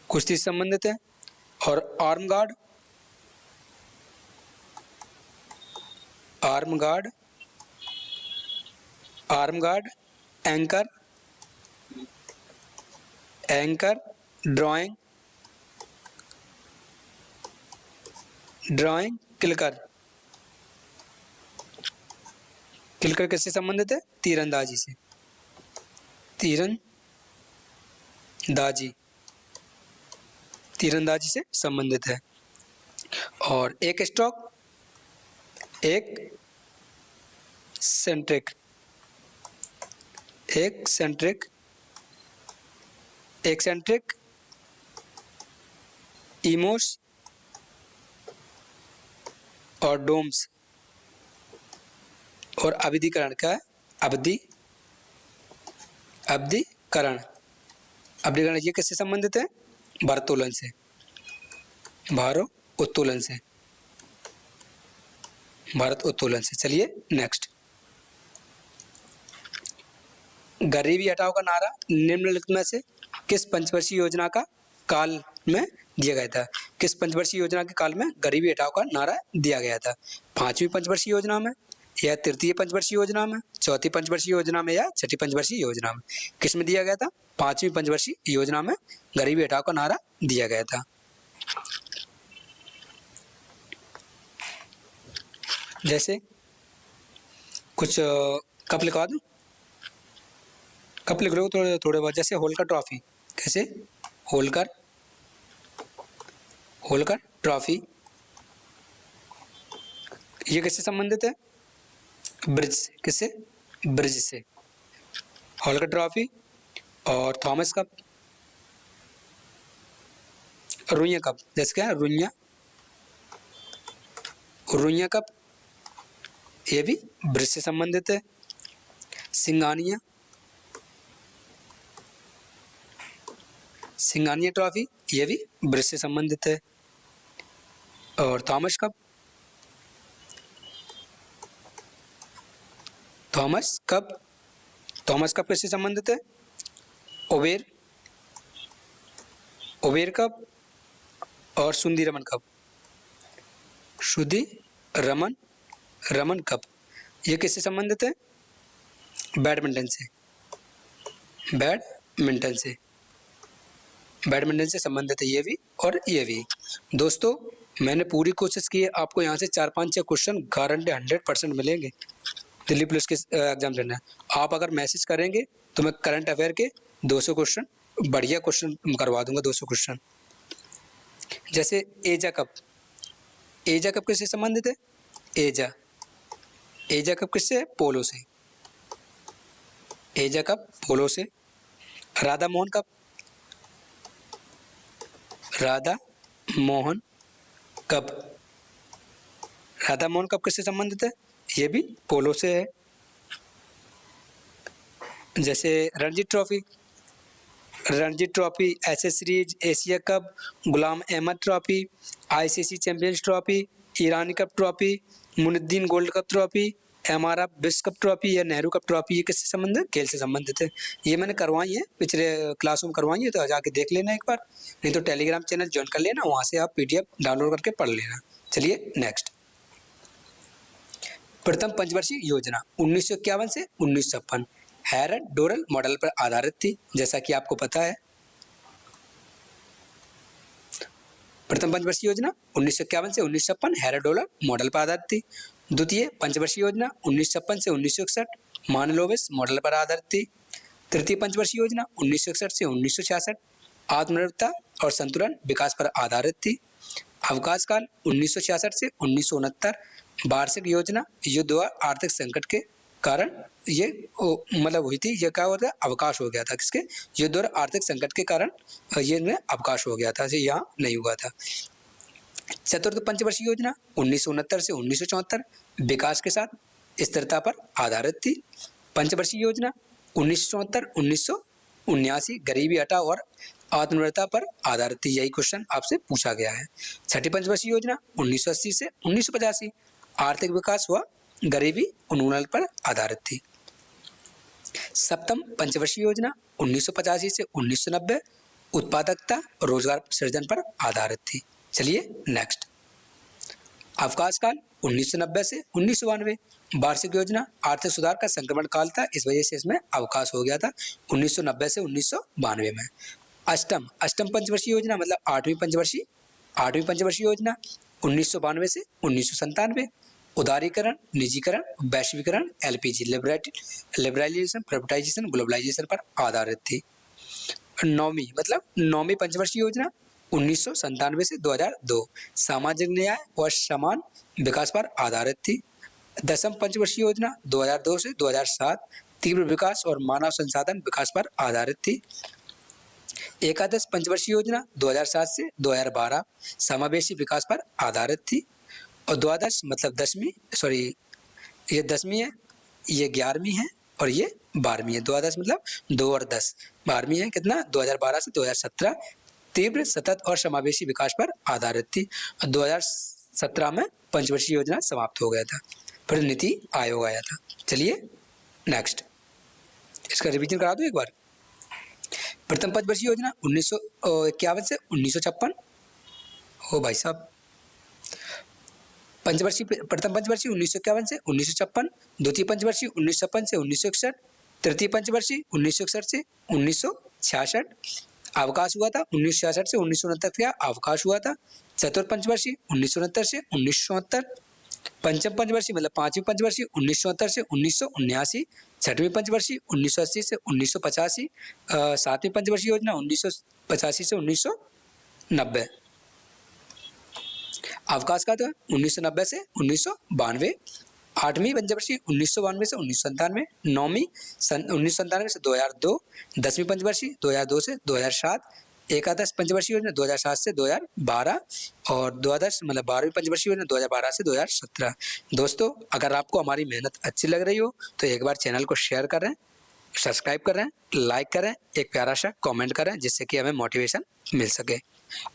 कुश्ती से संबंधित है। और arm guard, arm guard, arm guard, anchor, anchor, drawing, drawing, किलकर, किलकर किससे संबंधित है? तीरंदाजी से, तीरंदाजी, तीरंदाजी से संबंधित है। और एक स्ट्रोक, एक सेंट्रिक, एक सेंट्रिक, एक सेंट्रिक, इमोस और डोम्स और अवधिकरण का है? अवधि, अवधिकरण, अवधिकरण ये किससे संबंधित है? भारोत्तोलन से, भारोत्तोलन से, भारोत्तोलन से। चलिए नेक्स्ट, गरीबी हटाओ का नारा निम्नलिखित में से किस पंचवर्षीय योजना का काल में दिया गया था? किस पंचवर्षीय योजना के काल में गरीबी हटाओ का नारा दिया गया था? 5वीं पंचवर्षीय योजना में, या तृतीय पंचवर्षीय योजना में, चौथी पंचवर्षीय योजना में, या छठी पंचवर्षीय योजना में? किस में दिया गया था? 5वीं पंचवर्षीय योजना में गरीबी हटाओ का नारा दिया गया था। जैसे कुछ कप लिखवा दूं, कप लिख लो थोड़े थोड़े बहुत। जैसे होलकर ट्रॉफी, कैसे? होलकर, होलकर ट्रॉफी, ये किससे संबंधित है? ब्रिज से, किससे? ब्रिज से, होलकर ट्रॉफी। और थॉमस कप, रुइया कप, जैसे क्या? रुइया, रुइया कप, ये भी ब्रिज से संबंधित है। सिंगानिया, सिंगानिया ट्रॉफी, ये भी ब्रिज से संबंधित है। और Thomas cup, Thomas cup, Thomas cup किससे संबंधित है? ओबेर, ओबेर कप और सुंदी रमन कप, सुधी रमन, रमन कप, ये किससे संबंधित है? बैडमिंटन से, बैडमिंटन से, बैडमिंटन से संबंधित है ये भी और ये भी। दोस्तों मैंने पूरी कोशिश की है, आपको यहाँ से 4-5-6 क्वेश्चन गारंटी 100% मिलेंगे दिल्ली पुलिस के एग्जाम देना। आप अगर मैसेज करेंगे तो मैं करंट अफेयर के 200 क्वेश्चन, बढ़िया क्वेश्चन करवा दूंगा, 200 क्वेश्चन। जैसे एजा कप, एजा कप किससे संबंधित है? एजा, एजा कप किससे है? पोलो से, एजा कप पोलो से। Radha Mohan cup, Radha Mohan cup, Radha Mohan cup किससे संबंधित है? ये भी पोलो से है। जैसे Ranji trophy, Ranji trophy, SS series, Asia cup, Ghulam Ahmed trophy, ICC champions trophy, Irani cup trophy, Moinuddin gold cup trophy, हमारा विश्व कप ट्रॉफी या नेहरू कप ट्रॉफी ये किससे संबंधित है? खेल से संबंधित है। ये मैंने करवाई है, पिछले क्लासों में करवाई है, तो जाके देख लेना एक बार, नहीं तो टेलीग्राम चैनल ज्वाइन कर लेना, वहाँ से आप PDF डाउनलोड करके पढ़ लेना। चलिए नेक्स्ट, प्रथम पंचवर्षीय योजना 1951 से 1956 हैरड डोरल मॉडल पर आधारित थी, जैसा कि आपको पता है। प्रथम पंचवर्षीय योजना 1951 से 1956 हैरड डोरल मॉडल पर आधारित थी। द्वितीय पंचवर्षीय योजना 1956 से 1961 मानलोविस मॉडल पर आधारित थी। तृतीय पंचवर्षीय योजना 1961 से 1966 आत्मनिर्भरता और संतुलन विकास पर आधारित थी। अवकाश काल 1966 से 1969 वार्षिक योजना युद्ध और आर्थिक संकट के कारण ये मतलब हुई थी। ये क्या होता है? अवकाश हो गया था। किसके? युद्ध और आर्थिक संकट के कारण ये में अवकाश हो गया था, ये यहाँ नहीं हुआ था। चतुर्थ पंचवर्षीय योजना 1969 से 1974 विकास के साथ स्थिरता पर आधारित थी। पंचवर्षीय योजना 1974-1979 गरीबी हटाओ और आत्मनिर्भरता पर आधारित थी। यही क्वेश्चन आपसे पूछा गया है। छठी पंचवर्षीय योजना 1980 से 1985 आर्थिक विकास व गरीबी उन्मूलन पर आधारित थी। सप्तम पंचवर्षीय योजना 1985 से 1990 उत्पादकता रोजगार सृजन पर आधारित थी। चलिए नेक्स्ट, अवकाश काल 1990 से 1992 वार्षिक योजना आर्थिक सुधार का संक्रमण काल था, इस वजह से इसमें अवकाश हो गया था 1990 से 1992 में। अष्टम पंचवर्षीय योजना मतलब आठवीं पंचवर्षीय योजना 1992 से 1997 उदारीकरण, निजीकरण, वैश्वीकरण, LPG लिबरलाइजेशन, प्राइवेटाइजेशन, ग्लोबलाइजेशन पर आधारित थी। नौवीं पंचवर्षीय योजना 1997 से 2002 सामाजिक न्याय और समान विकास पर आधारित थी। दसम पंचवर्षीय योजना 2002 से 2007 तीव्र विकास और मानव संसाधन विकास पर आधारित थी। एकादश पंचवर्षीय योजना 2007 से 2012 समावेशी विकास पर आधारित थी। और द्वादश मतलब ये 10वीं है, ये 11वीं है और ये 12वीं है। द्वादश मतलब 2 और 10, 12वीं है कितना 2012 से 2017 तीव्र सतत और समावेशी विकास पर आधारित थी। 2017 में पंचवर्षीय योजना समाप्त हो गया था, फिर नीति आयोग आया था। चलिए नेक्स्ट, इसका रिवीजन करा दो एक बार। प्रथम पंचवर्षीय योजना 1951 से 1956। ओ भाई साहब, प्रथम पंचवर्षीय 1951 से 1956, द्वितीय पंचवर्षीय 1956 से 1961, तृतीय पंचवर्षीय 1961 से 1966 अवकाश हुआ था। 1966 से 1969 का अवकाश हुआ था। चतुर्थ पंचवर्षीय 1969 से 1974, पंचम पंचवर्षीय मतलब पांचवी पंचवर्षीय 1970 से 1979, छठवीं पंचवर्षीय 1980 से 1985, सातवीं पंचवर्षीय योजना 1985 से 1990। अवकाश का था 1990 से 1992, आठवीं पंचवर्षीय 1992 से 1997, नौवीं 1997 से 2002, दसवीं पंचवर्षीय 2002 से 2007, एकादश पंचवर्षीय योजना 2007 से 2012 और द्वादश मतलब 12वीं पंचवर्षीय योजना 2012 से 2017। दोस्तों, अगर आपको हमारी मेहनत अच्छी लग रही हो तो एक बार चैनल को शेयर करें, सब्सक्राइब करें, लाइक करें, एक प्यारा सा कमेंट करें, जिससे कि हमें मोटिवेशन मिल सके।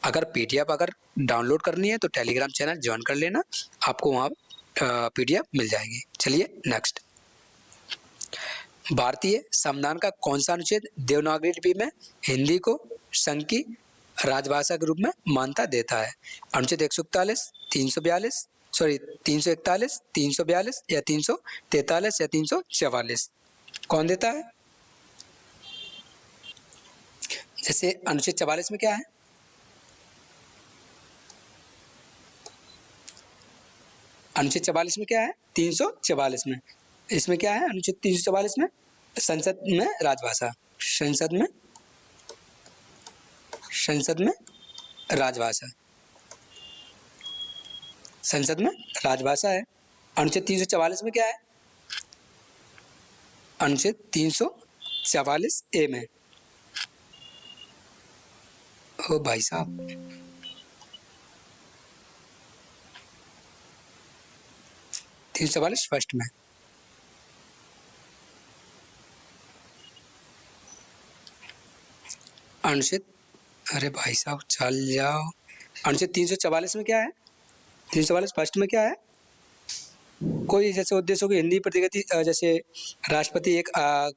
अगर PDF अगर डाउनलोड करनी है तो टेलीग्राम चैनल ज्वाइन कर लेना, आपको वहाँ PDF मिल जाएगी। चलिए नेक्स्ट, भारतीय संविधान का कौन सा अनुच्छेद देवनागरी लिपि में हिंदी को संघ की राजभाषा के रूप में मान्यता देता है? अनुच्छेद 141, 342, 341, 342 या 343 या 344 कौन देता है? जैसे अनुच्छेद 44 में क्या है? अनुच्छेद 44 में क्या है? 344 में इसमें क्या है? अनुच्छेद 344 में संसद में राजभाषा, संसद में राजभाषा, संसद में राजभाषा है। अनुच्छेद 344 में क्या है? अनुच्छेद 344A में, ओ भाई साहब, फर्स्ट में अनुच्छेद, अरे भाई साहब चल जाओ। अनुच्छेद 344 में क्या है? 344 फर्स्ट में क्या है? कोई जैसे उद्देश्यों की हिंदी प्रतिगति जैसे राष्ट्रपति एक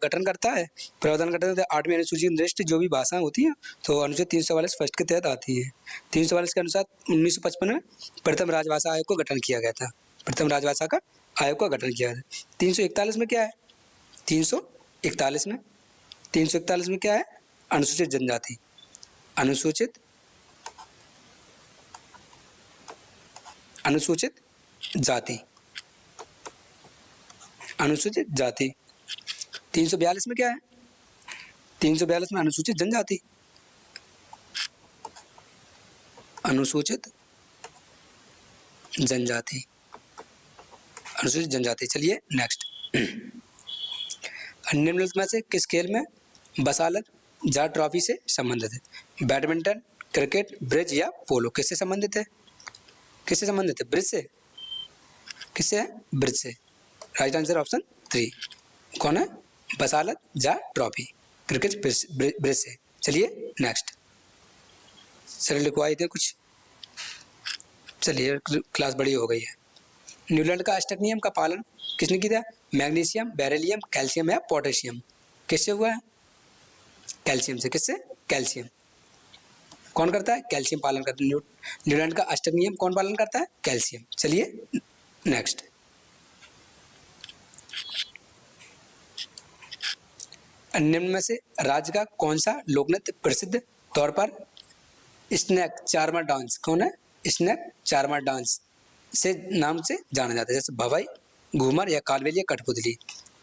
गठन करता है, प्रावधान करता है, 8वीं अनुसूची में निर्दिष्ट जो भी भाषाएं होती हैं तो अनुच्छेद 344 फर्स्ट के तहत आती है। 344 के अनुसार 1955 में प्रथम राजभाषा आयोग को गठन किया गया था। प्रथम राजभाषा का आयोग का गठन किया गया था। 341 में क्या है? 341 में क्या है? अनुसूचित जनजाति, अनुसूचित जाति, अनुसूचित जाति। 342 में क्या है? 342 में अनुसूचित जनजाति, अनुसूचित जनजाति, अनुसूचित जनजाति। चलिए नेक्स्ट। निम्नलिखित में से किस खेल में बसालत जाट ट्रॉफी से संबंधित है? बैडमिंटन, क्रिकेट, ब्रिज या पोलो? किससे संबंधित है? किससे संबंधित है? ब्रिज से। किससे है? ब्रिज से। Right answer option 3। कौन है? बसालत जाट ट्रॉफी, क्रिकेट, ब्रिज से। चलिए नेक्स्ट। सर लिखवाई थे कुछ। चलिए क्लास बड़ी हो गई है। न्यूलैंड का अष्टक नियम का पालन किसने किया? मैग्नीशियम, बेरिलियम, कैल्शियम या पोटेशियम? किससे हुआ है? कैल्शियम से। किससे? कैल्शियम। कौन करता है? कैल्शियम पालन करता है। न्यूलैंड का अष्टक नियम कौन पालन करता है? कैल्शियम। चलिए नेक्स्ट। निम्न में से राज्य का कौन सा लोकनृत्य प्रसिद्ध तौर पर स्नेक चारमार डांस, कौन है? स्नेक चारमार डांस से नाम से जाना जाता है, जैसे भवाई, घूमर या कालबेलिया, कठपुतली।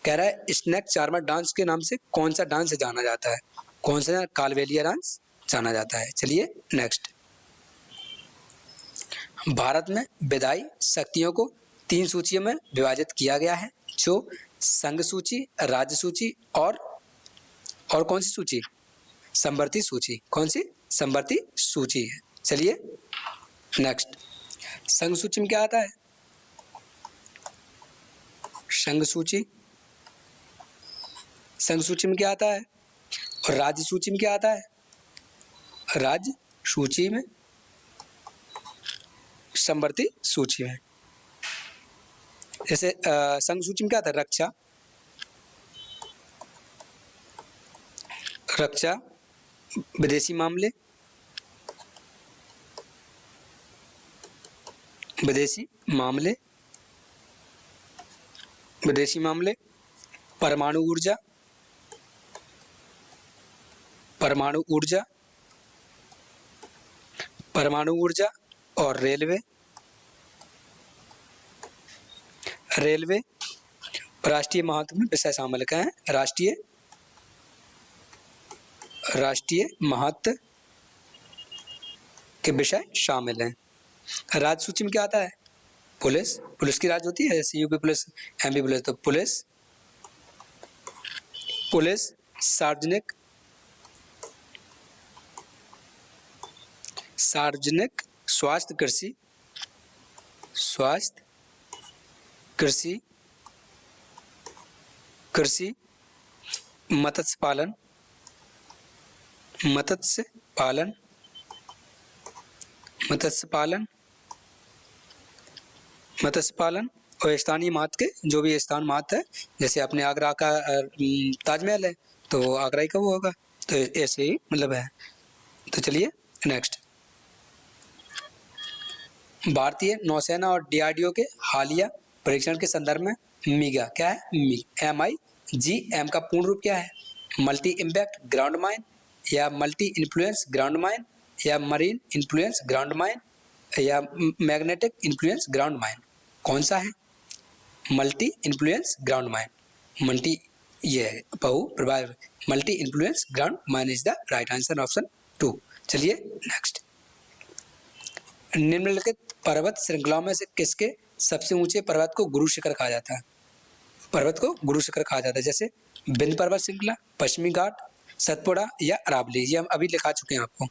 कह रहा है स्नेक चारमार डांस के नाम से कौन सा डांस जाना जाता है? कौन सा? कालबेलिया डांस जाना जाता है। चलिए नेक्स्ट। भारत में विधायी शक्तियों को 3 सूचियों में विभाजित किया गया है, जो संघ सूची, राज्य सूची और कौन सी सूची? संवर्ती सूची। कौन सी? संवर्ती सूची है। चलिए नेक्स्ट। संघ सूची में क्या आता है? संघ सूची। संघ सूची में क्या आता है? और राज्य सूची में क्या आता है? राज्य सूची में, संवर्ती सूची में। जैसे संघ सूची में क्या आता है? रक्षा, रक्षा, विदेशी मामले, विदेशी मामले, विदेशी मामले, परमाणु ऊर्जा, परमाणु ऊर्जा, परमाणु ऊर्जा और रेलवे, रेलवे। राष्ट्रीय महत्व में विषय शामिल क्या है? राष्ट्रीय महत्व के विषय शामिल हैं। राज्य सूची में क्या आता है? पुलिस, पुलिस की राज्य होती है, जैसे यूपी पुलिस, एमपी पुलिस। तो पुलिस, पुलिस, सार्वजनिक, सार्वजनिक, स्वास्थ्य, कृषि, स्वास्थ्य, कृषि, कृषि, मत्स्य पालन, मत्स्य पालन, मत्स्य पालन, मत्स्य पालन और स्थानीय महत्व के जो भी स्थान महत्व है, जैसे अपने आगरा का ताजमहल है तो आगरा ही का वो होगा, तो ऐसे ही मतलब है। तो चलिए नेक्स्ट। भारतीय नौसेना और डीआरडीओ के हालिया परीक्षण के संदर्भ में मीगा क्या है? MIGM का पूर्ण रूप क्या है? मल्टी इम्पैक्ट ग्राउंड माइन या मल्टी इन्फ्लुएंस ग्राउंड माइन या मरीन इन्फ्लुएंस ग्राउंड माइन या मैग्नेटिक इन्फ्लुएंस ग्राउंड माइन? कौन सा है? Multi influence ground mine. Multi ये है बहु प्रभाव, multi influence ground mine is the right answer option 2। चलिए नेक्स्ट। निम्नलिखित पर्वत श्रृंखलाओं में से किसके सबसे ऊंचे पर्वत को गुरु शिखर कहा जाता है? पर्वत को गुरु शिखर कहा जाता है, जैसे विंध्य पर्वत श्रृंखला, पश्चिमी घाट, सतपुड़ा या अरावली। ये हम अभी लिखा चुके हैं आपको।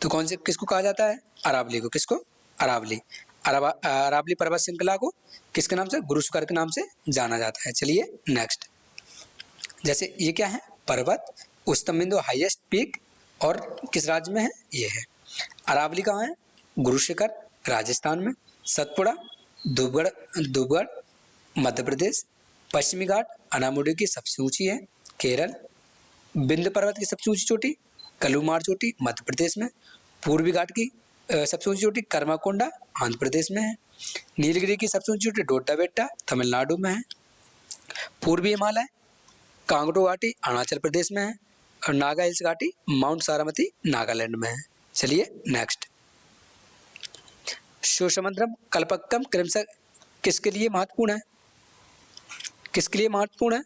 तो कौन से किसको कहा जाता है? अरावली को। किसको? अरावली। अरावली पर्वत श्रृंखला को किसके नाम से? गुरु शिखर के नाम से जाना जाता है। चलिए नेक्स्ट। जैसे ये क्या है? पर्वत, उच्चतम बिंदु, हाईएस्ट पीक, और किस राज्य में है? ये है अरावली। कहाँ है? गुरु शिखर राजस्थान में, सतपुड़ा धूपगढ़ धूपगढ़ मध्य प्रदेश। पश्चिमी घाट अनामुडी की सबसे ऊंची है, केरल। विंध्य पर्वत की सबसे ऊंची चोटी कलुमार चोटी, मध्य प्रदेश में। पूर्वी घाट की सबसे ऊंची चोटी कर्माकोंडा, आंध्र प्रदेश में है। नीलगिरी की सबसे ऊंची चोटी डोडा बेट्टा, तमिलनाडु में है। पूर्वी हिमालय कांगड़ू घाटी अरुणाचल प्रदेश में है, और नागा हिल्स घाटी माउंट सारामती नागालैंड में है। चलिए नेक्स्ट, शोषमंद्रम कल्पक्कम क्रमशः किसके लिए महत्वपूर्ण है? किसके लिए महत्वपूर्ण है?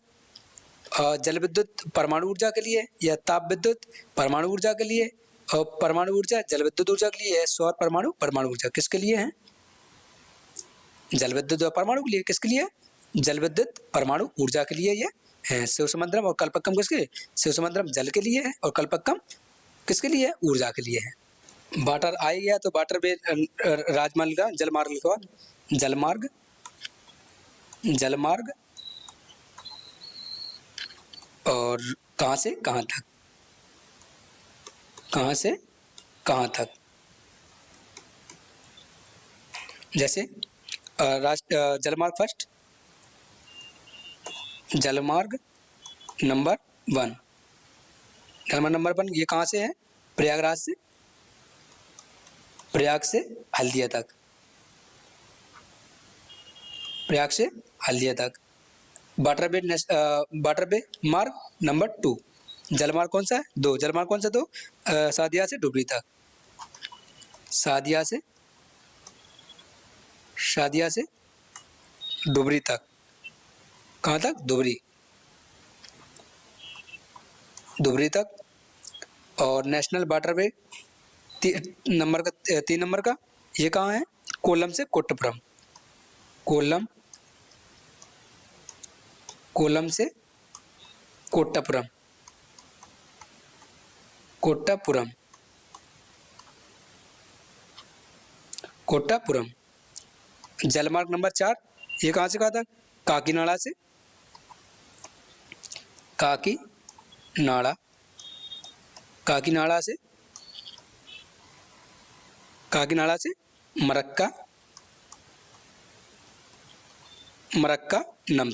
जल विद्युत परमाणु ऊर्जा के लिए, या ताप विद्युत परमाणु ऊर्जा के लिए, और परमाणु ऊर्जा जल विद्युत ऊर्जा के लिए, सौर परमाणु परमाणु ऊर्जा किसके लिए है? जल विद्युत और परमाणु के लिए। किसके लिए? जल विद्युत परमाणु ऊर्जा के लिए ये है। शिवसमुद्रम और कल्पक्कम किसके लिए? शिवसमुद्रम जल के लिए है और कल्पक्कम किसके लिए है? ऊर्जा के लिए है। वाटर आ गया तो वाटर वे राजमार्ग का जलमार्ग लिखवा, जलमार्ग जलमार्ग और कहाँ से कहाँ तक, कहाँ से कहाँ तक। जैसे जलमार्ग फर्स्ट, जलमार्ग नंबर 1, जलमार्ग नंबर 1 ये कहाँ से है? प्रयागराज से, प्रयाग से हल्दिया तक, प्रयाग से हल्दिया तक। वाटरवे मार्ग नंबर 2, जलमार्ग कौन सा है? 2, जलमार्ग कौन सा? 2 सादिया से डुबरी तक, सादिया से डुबरी तक। कहाँ तक? डुबरी तक। और नेशनल वाटरवे नंबर का 3 नंबर का ये कहाँ है? कोल्लम से कोट्टपुरम, कोल्लम से कोट्टापुरम, कोट्टापुरम। जलमार्ग नंबर 4 ये कहाँ से कहाँ तक? काकीनाड़ा से, काकीनाड़ा से मरक्का नम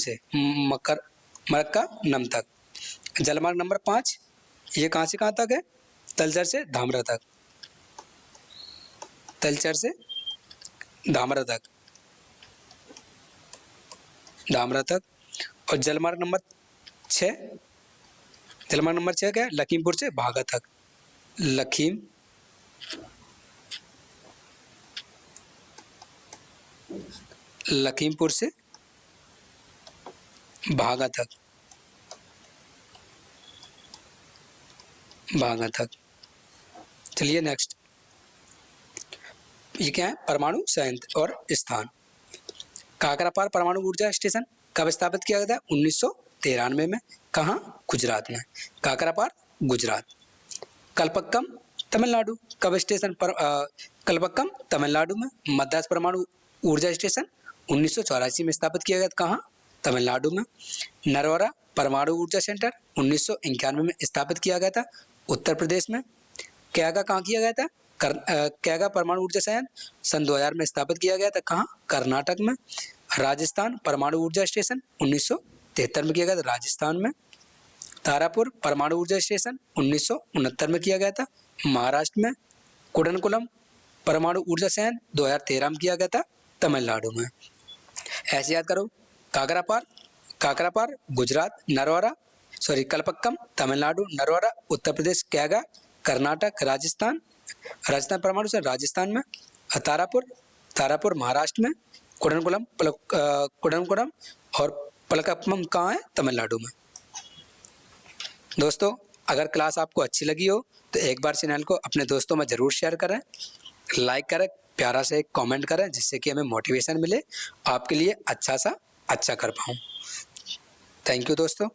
तक। जलमार्ग नंबर 5 ये कहाँ से कहाँ तक है? तलचर से धामरा तक, धामरा तक। और जलमार्ग नंबर 6 क्या है? लखीमपुर से भागा तक, लखीमपुर से भागा तक। चलिए नेक्स्ट, ये क्या है? परमाणु संयंत्र और स्थान। काकरापार परमाणु ऊर्जा स्टेशन कब स्थापित किया गया था? 1993 में। कहाँ? गुजरात में, काकरापार गुजरात। कल्पक्कम तमिलनाडु कब स्टेशन पर? कल्पक्कम तमिलनाडु में। मद्रास परमाणु ऊर्जा स्टेशन 1984 में स्थापित किया गया था। कहाँ? तमिलनाडु में। नरवरा परमाणु ऊर्जा सेंटर 1991 में स्थापित किया गया था, उत्तर प्रदेश में। कैगा कहाँ किया गया था? कैगा परमाणु ऊर्जा संयंत्र सन 2000 में स्थापित किया गया था। कहाँ? कर्नाटक में। राजस्थान परमाणु ऊर्जा स्टेशन 1973 में किया गया था, राजस्थान में। तारापुर परमाणु ऊर्जा स्टेशन 1969 में किया गया था, महाराष्ट्र में। कुडनकुलम परमाणु ऊर्जा संयंत्र 2013 में किया गया था, तमिलनाडु में। ऐसे याद करो, काकरापार गुजरात, कल्पक्कम तमिलनाडु, नरवरा उत्तर प्रदेश, कैगा कर्नाटक, राजस्थान परमाणु से राजस्थान में। तारापुर महाराष्ट्र में। कुडनकुलम और पलकप्पम कहाँ है? तमिलनाडु में। दोस्तों, अगर क्लास आपको अच्छी लगी हो तो एक बार चैनल को अपने दोस्तों में ज़रूर शेयर करें, लाइक करें, प्यारा से एक कमेंट करें, जिससे कि हमें मोटिवेशन मिले आपके लिए अच्छा कर पाऊँ। थैंक यू दोस्तों।